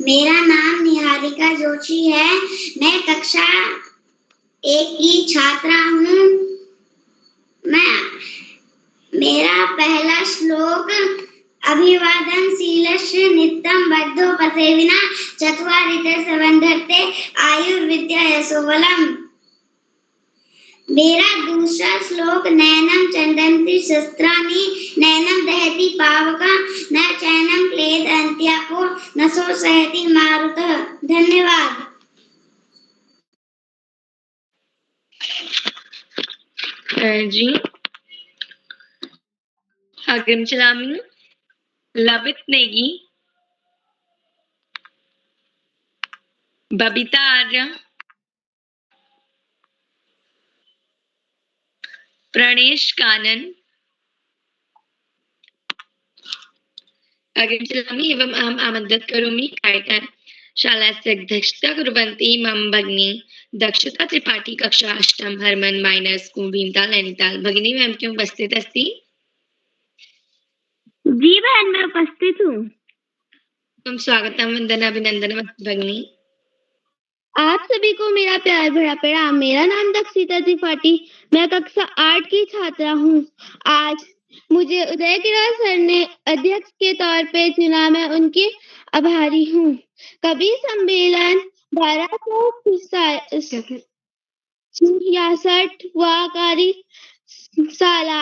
मेरा नाम निहारिका जोशी है। मैं कक्षा 1 की छात्रा हूँ। मेरा पहला श्लोक अभिवादनशीलस्य नित्यं बद्धोपसेविना चत्वारितः संवर्धते आयुर्विद्या यशोबलम्। मेरा दूसरा श्लोक नैनं चंदन्ति शस्त्राणि नैनं दहति पावका न चैनं क्लेद अन्त्यापो न सो सहति मारुतः। धन्यवाद। जी। अग्रिम चलामि लवित नेगी, बबीता आर्य, प्रणेश कानन, अग्रिम चलामि एवं अहम् आमन्त्रित करोमि शालास्य अध्यक्षता कुर्वन्ती मम भगिनी दक्षता त्रिपाठी कक्षा 8 हरमन माइनर स्कूल भीमताल नैनीताल। भगिनी मैम क्यों उपस्थित अस्ति? जी बहन, मैं उपस्थित हूँ। तुम स्वागतम वंदना अभिनंदन भगिनी। आप सभी को मेरा प्यार भरा प्रणाम। मेरा नाम दक्षिता त्रिपाठी, मैं कक्षा 8 की छात्रा हूँ। आज मुझे उदय किरण सर ने अध्यक्ष के तौर पे चुना, मैं उनकी आभारी हूँ। कवि सम्मेलन 1266वां कार्यशाला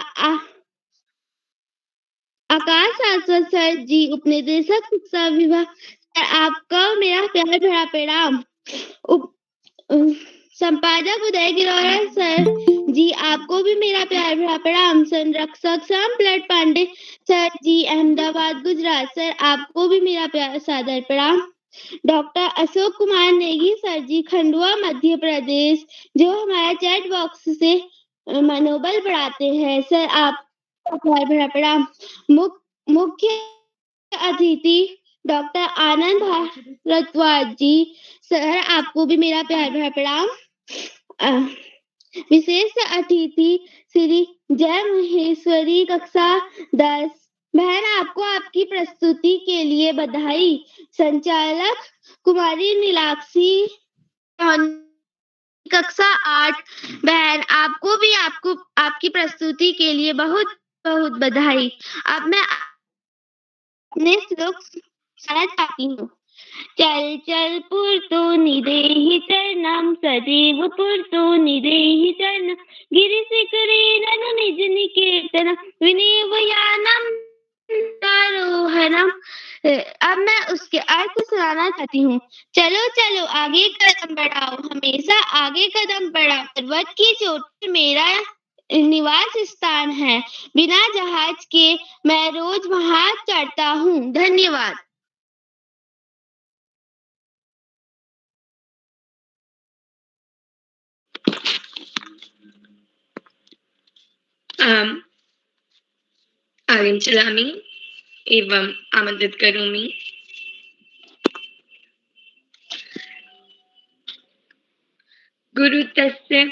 आकाश शाश्वत सर जी, उपनिदेशक शिक्षा विभाग, आपका मेरा प्यार भरा प्रणाम। संपादक उदय गिरोरा सर जी, आपको भी मेरा प्यार भरा प्रणाम। संरक्षक श्याम प्लट पांडे सर जी, अहमदाबाद गुजरात, सर आपको भी मेरा प्यार सादर प्रणाम। डॉक्टर अशोक कुमार नेगी सर जी, खंडवा मध्य प्रदेश, जो हमारा चैट बॉक्स से मनोबल बढ़ाते हैं, सर आपका प्यार भरा प्रणाम। मुख्य अतिथि डॉक्टर आनंद भारद्वाज जी, सर आपको भी मेरा प्यार भरा प्रणाम। विशेष अतिथि श्री जय महेश्वरी कक्षा 10, बहन आपको आपकी प्रस्तुति के लिए बधाई। संचालक कुमारी नीलाक्षी कक्षा 8, बहन आपको भी आपकी प्रस्तुति के लिए बहुत बहुत बधाई। अब मैं अपने श्लोक सुनाना चाहती हूँ। चल चल पुरतो निदेहि चरणम सदैव पुरतो निदेहि चरणम गिरिशिखरेण निज निकेतन विनयवयानम तारोहणम। अब मैं उसके अर्थ सुनाना चाहती हूँ। चलो चलो आगे कदम बढ़ाओ, हमेशा आगे कदम बढ़ाओ। पर्वत की चोटी मेरा निवास स्थान है, बिना जहाज के मैं रोज वहां चढ़ता हूँ। धन्यवाद। आगम चलामि एवं आमंत्रित करोमि गुरुतस्य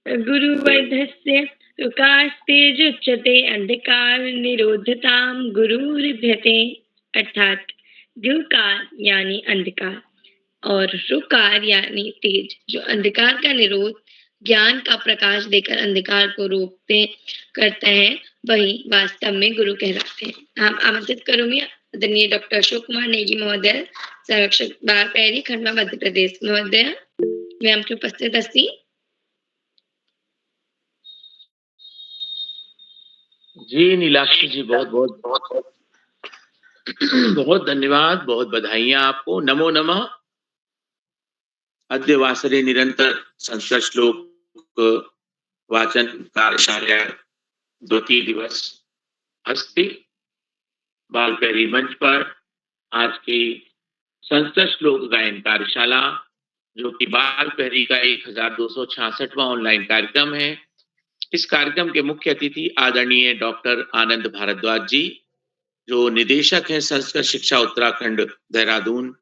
गुरुवर्धस्य ऋकास्तेजुच्यते अंधकार निरोधताम गुरुर्भ्यते। अर्थात गुरुकार यानी अंधकार और ऋकार यानी तेज, जो अंधकार का निरोध ज्ञान का प्रकाश देकर अंधकार को रोकते करते हैं, वही वास्तव में गुरु कहलाते हैं। हम आमंत्रित करोगे आदरणीय डॉक्टर अशोक कुमार नेगी महोदय, संरक्षक बार पैरी, खंडवा मध्य प्रदेश। महोदय मैम की उपस्थित अस्ति। जी नीलाक्षी जी, बहुत बहुत बहुत धन्यवाद, बहुत बधाइयां आपको। नमो नमः। अद्य वासरे निरंतर संस्कृत श्लोक वाचन कार्यशाला द्वितीय दिवस अस्ति। बालपैरी मंच पर आज की संस्कृत श्लोक गायन कार्यशाला, जो कि बालपैरी का 1266वां ऑनलाइन कार्यक्रम है, इस कार्यक्रम के मुख्य अतिथि आदरणीय डॉक्टर आनंद भारद्वाज जी, जो निदेशक हैं संस्कृत शिक्षा उत्तराखंड देहरादून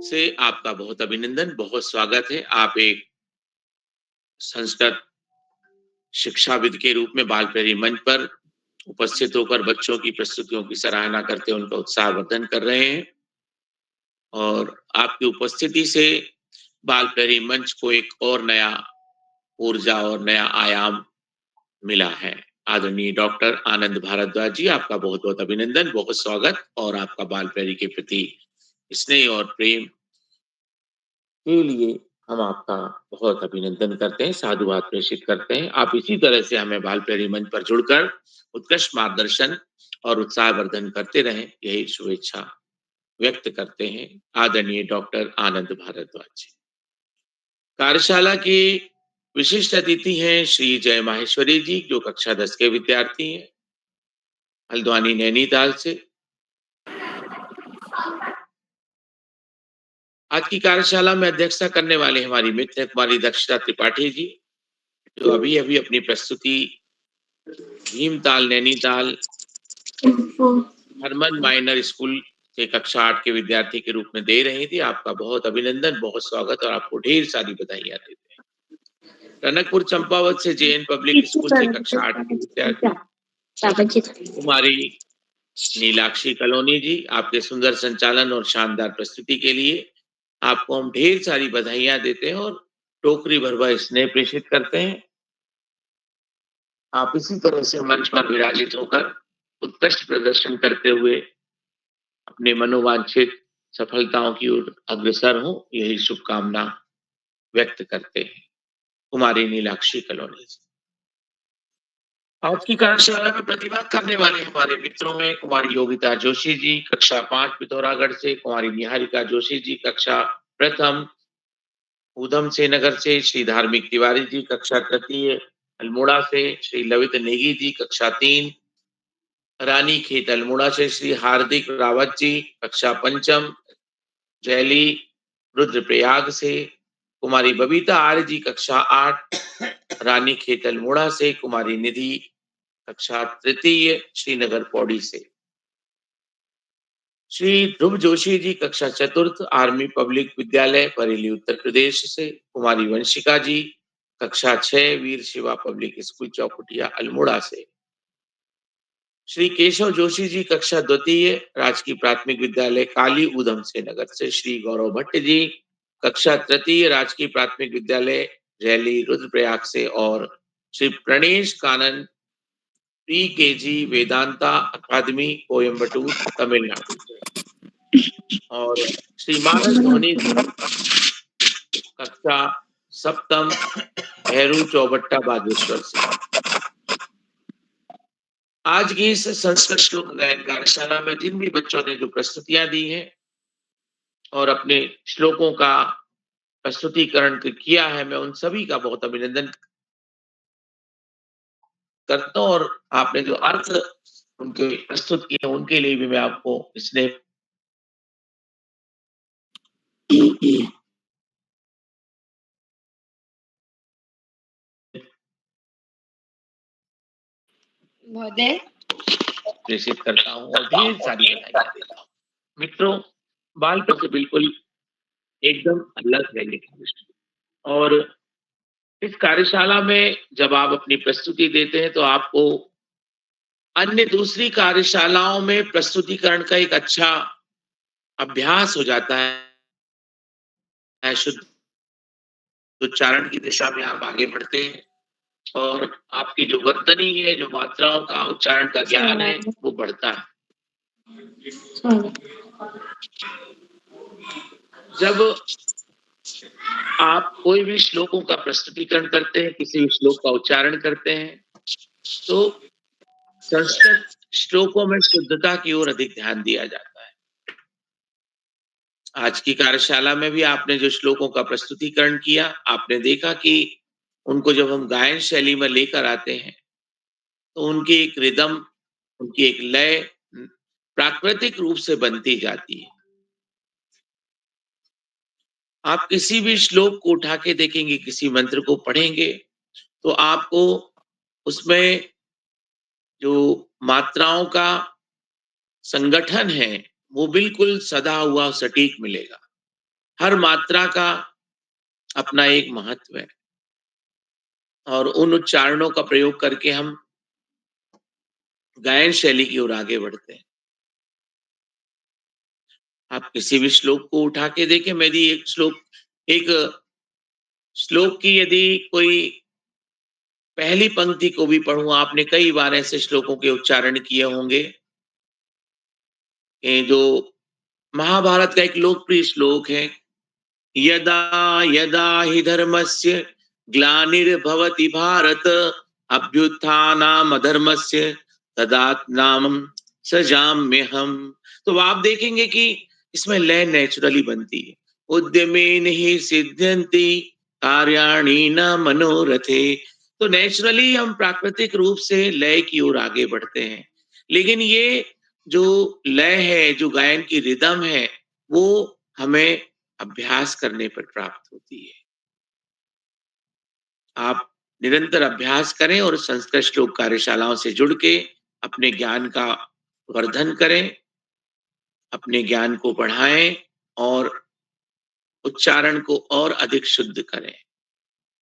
से। आपका बहुत अभिनंदन, बहुत स्वागत है। आप एक संस्कृत शिक्षाविद के रूप में बाल प्रहरी मंच पर उपस्थित होकर बच्चों की प्रस्तुतियों की सराहना करते, उनका उत्साहवर्धन कर रहे हैं और आपकी उपस्थिति से बाल प्रहरी मंच को एक और नया ऊर्जा और नया आयाम मिला है। आदरणीय डॉक्टर आनंद भारद्वाज जी, आपका बहुत बहुत अभिनंदन, बहुत स्वागत और आपका बाल प्रहरी के प्रति स्नेह और प्रेम के लिए हम आपका बहुत अभिनंदन करते हैं, साधुवाद प्रेषित करते हैं। आप इसी तरह से हमें बाल प्रहरी मंच पर जुड़कर उत्कृष्ट मार्गदर्शन और उत्साहवर्धन करते रहें, यही शुभेच्छा व्यक्त करते हैं। आदरणीय डॉक्टर आनंद भारद्वाज जी। कार्यशाला के विशिष्ट अतिथि हैं श्री जय माहेश्वरी जी, जो कक्षा 10 के विद्यार्थी हैं, हल्द्वानी नैनीताल से। आज की कार्यशाला में अध्यक्षता करने वाले हमारी मित्र कुमारी दक्षता त्रिपाठी जी, जो अभी अभी अपनी प्रस्तुति भीमताल नैनीताल हरमन माइनर स्कूल के कक्षा 8 के विद्यार्थी के रूप में दे रही थी। आपका बहुत अभिनंदन, बहुत स्वागत और आपको ढेर सारी बधाइयां देते हैं। टनकपुर चंपावत से जेएन पब्लिक स्कूल से कक्षा 8 के विद्यार्थी कुमारी नीलाक्षी कलोनी जी, आपके सुंदर संचालन और शानदार प्रस्तुति के लिए आपको हम ढेर सारी बधाइयां देते हैं और टोकरी भर भर स्नेह प्रेषित करते हैं। आप इसी तरह से मंच पर विराजित होकर उत्कृष्ट प्रदर्शन करते हुए अपने मनोवांछित सफलताओं की ओर अग्रसर हो, यही शुभकामना व्यक्त करते हैं। कुमारी नीलाक्षी कलोनी जी। आज की कार्यशाला में प्रतिभाग करने वाले हमारे मित्रों में कुमारी योगिता जोशी जी, कक्षा 5 पिथौरागढ़ से, कुमारी निहारिका जोशी जी, कक्षा प्रथम ऊधम से नगर से, श्री धार्मिक तिवारी जी, कक्षा तृतीय अल्मोड़ा से, श्री लवित नेगी जी, कक्षा 3 रानी खेत अल्मोड़ा से, श्री हार्दिक रावत जी, कक्षा पंचम जैली रुद्रप्रयाग से, कुमारी बबीता आर्य जी, कक्षा 8 रानी खेत अल्मोड़ा से, कुमारी निधि कक्षा तृतीय श्रीनगर पौड़ी से, श्री ध्रुव जोशी जी, कक्षा चतुर्थ आर्मी पब्लिक विद्यालय बरेली उत्तर प्रदेश से, कुमारी वंशिका जी, कक्षा 6 वीर शिवा पब्लिक स्कूल चौकुटिया अल्मोड़ा से, श्री केशव जोशी जी, कक्षा द्वितीय राजकीय प्राथमिक विद्यालय काली ऊधम से नगर से, श्री गौरव भट्ट जी, कक्षा तृतीय राजकीय प्राथमिक विद्यालय रैली रुद्रप्रयाग से और श्री प्रणेश कानन PKG वेदांता अकादमी कोयम्बटूर तमिलनाडु से और श्री मानस धोनी जी, कक्षा सप्तम भैरू चौबट्टा बागेश्वर से। आज की इस संस्कृत श्लोक गायन कार्यशाला में जिन भी बच्चों ने जो प्रस्तुतियां दी हैं और अपने श्लोकों का प्रस्तुतिकरण किया है, मैं उन सभी का बहुत अभिनंदन करता हूं और आपने जो अर्थ उनके प्रस्तुत किए उनके लिए भी मैं आपको इसने महोदय प्रेषित करता हूं और ढेर सारी बधाइयां देता हूं। मित्रों, बाल पर से बिल्कुल एकदम अलग है ये केमिस्ट्री और इस कार्यशाला में जब आप अपनी प्रस्तुति देते हैं तो आपको अन्य दूसरी कार्यशालाओं में प्रस्तुतिकरण का एक अच्छा अभ्यास हो जाता है, शुद्ध उच्चारण की दिशा में आप आगे बढ़ते हैं और आपकी जो वर्तनी है, जो मात्राओं का उच्चारण का ज्ञान है, वो बढ़ता है। जब आप कोई भी श्लोकों का प्रस्तुतिकरण करते हैं, किसी भी श्लोक का उच्चारण करते हैं, तो संस्कृत श्लोकों में शुद्धता की ओर अधिक ध्यान दिया जाता है। आज की कार्यशाला में भी आपने जो श्लोकों का प्रस्तुतिकरण किया, आपने देखा कि उनको जब हम गायन शैली में लेकर आते हैं तो उनकी एक रिदम, उनकी एक लय प्राकृतिक रूप से बनती जाती है। आप किसी भी श्लोक को उठा के देखेंगे, किसी मंत्र को पढ़ेंगे तो आपको उसमें जो मात्राओं का संगठन है वो बिल्कुल सधा हुआ सटीक मिलेगा। हर मात्रा का अपना एक महत्व है और उन उच्चारणों का प्रयोग करके हम गायन शैली की ओर आगे बढ़ते हैं। आप किसी भी श्लोक को उठा के देखें, यदि एक श्लोक की यदि कोई पहली पंक्ति को भी पढ़ूं, आपने कई बार ऐसे श्लोकों के उच्चारण किए होंगे। ये जो महाभारत का एक लोकप्रिय श्लोक है, यदा यदा हि धर्मस्य ग्लानिर्भवति भारत अभ्युत्थानम् अधर्मस्य तदात्मानं सृजाम्यहम्। तो आप देखेंगे कि इसमें लय नेचुरली बनती है। उद्यमेन हि सिद्ध्यन्ति कार्याणि न मनोरथे। तो नेचुरली हम प्राकृतिक रूप से लय की ओर आगे बढ़ते हैं, लेकिन ये जो लय है, जो गायन की रिदम है, वो हमें अभ्यास करने पर प्राप्त होती है। आप निरंतर अभ्यास करें और संस्कृत श्लोक कार्यशालाओं से जुड़ के अपने ज्ञान का वर्धन करें, अपने ज्ञान को बढ़ाएं और उच्चारण को और अधिक शुद्ध करें।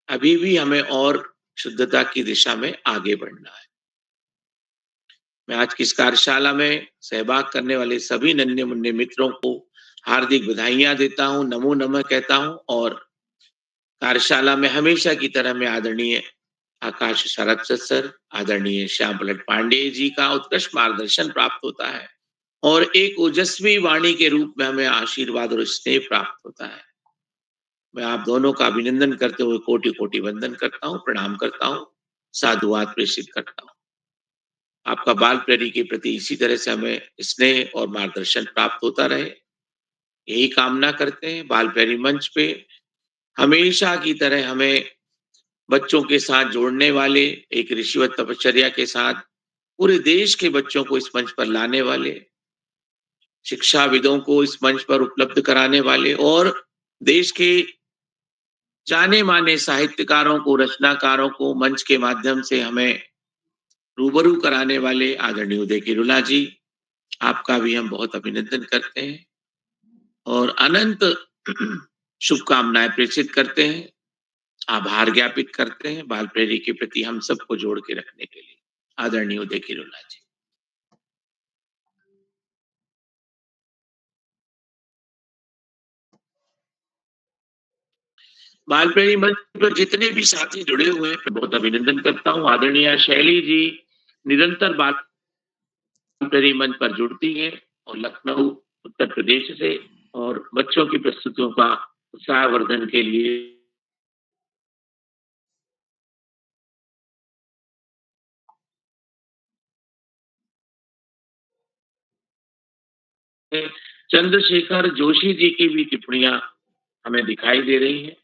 अभी भी हमें और शुद्धता की दिशा में आगे बढ़ना है। मैं आज की इस कार्यशाला में सहभाग करने वाले सभी नन्हे मुन्ने मित्रों को हार्दिक बधाइयां देता हूं, नमो नमः कहता हूं और कार्यशाला में हमेशा की तरह मैं आदरणीय आकाश सरस्वत सर, आदरणीय श्याम पलट पांडे जी का उत्कृष्ट मार्गदर्शन प्राप्त होता है और एक ओजस्वी वाणी के रूप में हमें आशीर्वाद और स्नेह प्राप्त होता है। मैं आप दोनों का अभिनंदन करते हुए कोटि कोटि वंदन करता हूँ, प्रणाम करता हूँ, साधुवाद प्रेषित करता हूँ। आपका बाल प्रेरी के प्रति इसी तरह से हमें स्नेह और मार्गदर्शन प्राप्त होता रहे, यही कामना करते हैं। बाल प्रेरी मंच पे हमेशा की तरह हमें बच्चों के साथ जोड़ने वाले, एक ऋषिवत तपश्चर्या के साथ पूरे देश के बच्चों को इस मंच पर लाने वाले, शिक्षाविदों को इस मंच पर उपलब्ध कराने वाले और देश के जाने माने साहित्यकारों को, रचनाकारों को मंच के माध्यम से हमें रूबरू कराने वाले आदरणीय उदय किरुला जी, आपका भी हम बहुत अभिनंदन करते हैं और अनंत शुभकामनाएं प्रेषित करते हैं, आभार ज्ञापित करते हैं बाल प्रेरी के प्रति हम सबको जोड़ के रखने के लिए। आदरणीय उदय किरुला जी। बाल प्रेमी मंच पर जितने भी साथी जुड़े हुए हैं, मैं बहुत अभिनंदन करता हूँ। आदरणीय शैली जी निरंतर बाल प्रेमी मंच पर जुड़ती हैं और लखनऊ उत्तर प्रदेश से और बच्चों की प्रस्तुतियों का उत्साहवर्धन के लिए चंद्रशेखर जोशी जी की भी टिप्पणियां हमें दिखाई दे रही हैं।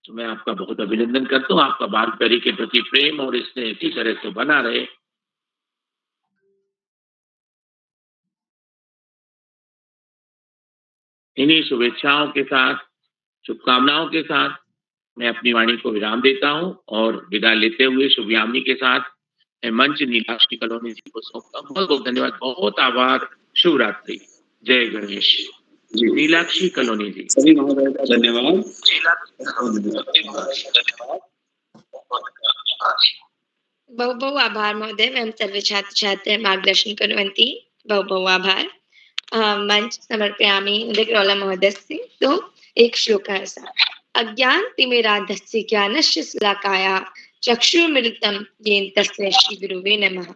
तो मैं आपका बहुत अभिनंदन करता हूँ। आपका बाल प्रेरी के प्रति प्रेम और इसने इसी तरह से बना रहे। इन्हीं शुभेच्छाओं के साथ, शुभकामनाओं के साथ मैं अपनी वाणी को विराम देता हूं और विदा लेते हुए शुभयामिनी के साथ मैं मंच नीलाक्षी कॉलोनी जी को सौंपता हूं। बहुत बहुत धन्यवाद, बहुत आभार। शुभ रात्रि, जय गणेश। नीलाक्षी कॉलोनी जी। सभी महोदय का धन्यवाद। बहु बहु आभार महोदय, वयं सर्वे छात्र छात्राः मार्गदर्शनं कुर्वन्ति। बहु बहु आभार। मंच समर्पयामि उदय किरुला महोदयस्य। तो एक श्लोकः अस्ति। अज्ञानतिमिरान्धस्य ज्ञानस्य शलाकाया चक्षुर्मीलितं येन तस्मै श्री गुरुवे नमः।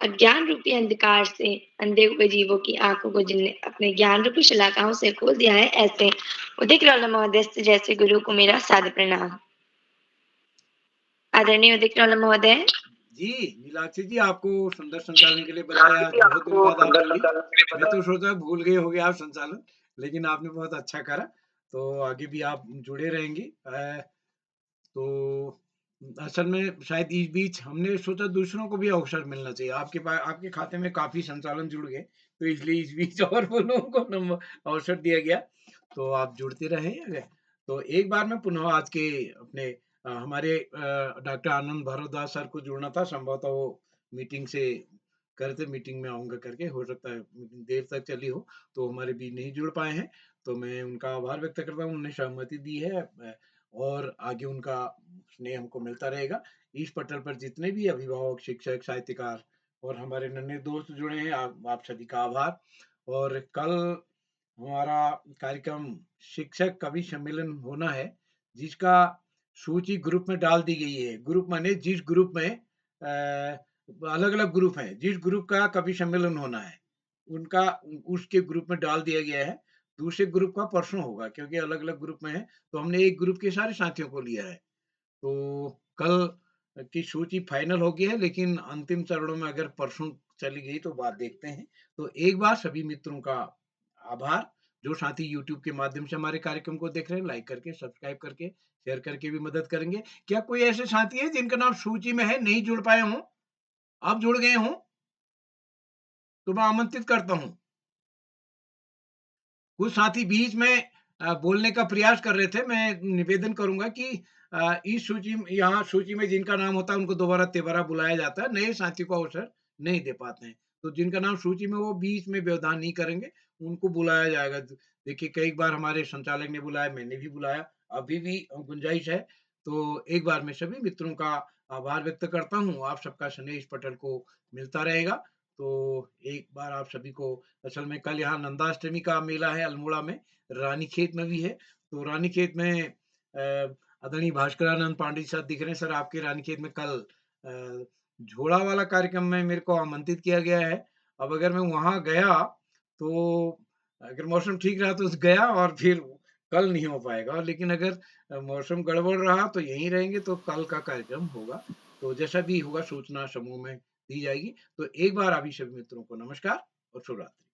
अज्ञान रूपी अंधकार से अंधे हुए जीवों की आंखों को जिनने अपने ज्ञान रूपी शलाकाओं से खोल दिया है, ऐसे उदय किरुला महोदय जैसे गुरु को मेरा सादर प्रणाम। आदरणीय उदय किरुला महोदय जी, नीलाक्षी जी आपको सुंदर संचालन के लिए बधाई। आज बहुत दिन बाद आप जुड़ी। मैं तो सोचा भूल गए होंगे आप संचालन, लेकिन आपने बहुत अच्छा करा। तो आगे भी आप जुड़े रहेंगे। तो असल में शायद इस बीच हमने सोचा दूसरों को भी अवसर मिलना चाहिए। आपके पास आपके खाते में काफ़ी संचालन जुड़ गए, तो इसलिए इस बीच और वो लोगों को अवसर दिया गया। तो आप जुड़ते रहें। तो एक बार मैं पुनः आज के अपने हमारे डॉक्टर आनंद भारद्वाज सर को जुड़ना था, संभवतः वो मीटिंग से कर रहे थे, मीटिंग में आऊँगा करके, हो सकता है मीटिंग देर तक चली हो, तो हमारे बीच नहीं जुड़ पाए हैं। तो मैं उनका आभार व्यक्त करता हूँ, उन्होंने सहमति दी है और आगे उनका स्नेह हमको मिलता रहेगा। इस पटल पर जितने भी अभिभावक, शिक्षक, साहित्यकार और हमारे नन्हे दोस्त जुड़े हैं, आप सभी का आभार। और कल हमारा कार्यक्रम शिक्षक कवि सम्मेलन होना है, जिसका सूची ग्रुप में डाल दी गई है। ग्रुप माने जिस ग्रुप में अलग-अलग ग्रुप हैं, जिस ग्रुप का कवि सम्मेलन होना है, उनका उसके ग्रुप में डाल दिया गया है। दूसरे ग्रुप का परसों होगा, क्योंकि अलग-अलग ग्रुप में है, तो हमने एक ग्रुप के सारे साथियों को लिया है। तो कल की सूची फाइनल हो गई है, लेकिन अंतिम चरणों में अगर परसों चली गई तो बात देखते हैं। तो एक बार सभी मित्रों का आभार, जो साथी यूट्यूब के माध्यम से हमारे कार्यक्रम को देख रहे हैं, लाइक करके, सब्सक्राइब करके, शेयर करके भी मदद करेंगे। क्या कोई ऐसे साथी हैं जिनका नाम सूची में है, नहीं जुड़ पाए हों? आप जुड़ गए हों? तो मैं आमंत्रित करता हूँ। कुछ साथी बीच में बोलने का प्रयास कर रहे थे। मैं निवेदन करूँगा कि इस सूची में, यहाँ सूची में जिनका नाम होता है उनको दोबारा-तिबारा बुलाया जाता है, नए साथियों को अवसर नहीं दे पाते हैं। तो जिनका नाम सूची में, वो बीच में व्यवधान नहीं करेंगे, उनको बुलाया जाएगा। देखिए, कई बार हमारे संचालक ने बुलाया, मैंने भी बुलाया, अभी भी गुंजाइश है। तो एक बार मैं सभी मित्रों का आभार व्यक्त करता हूँ। आप सबका स्नेह इस पटल को मिलता रहेगा। तो एक बार आप सभी को, असल में कल यहाँ नंदाष्टमी का मेला है अल्मोड़ा में, रानीखेत में भी है। तो रानीखेत में आदरणीय भास्करानंद पांडे जी साहब दिख रहे हैं। सर, आपके रानीखेत में कल झोला वाला कार्यक्रम में मेरे को आमंत्रित किया गया है। अब अगर मैं वहाँ गया, तो अगर मौसम ठीक रहा तो गया, और फिर कल नहीं हो पाएगा। लेकिन अगर मौसम गड़बड़ रहा तो यहीं रहेंगे, तो कल का कार्यक्रम होगा। तो जैसा भी होगा सूचना समूह में दी जाएगी। तो एक बार अभी सभी मित्रों को नमस्कार और शुभ रात्रि।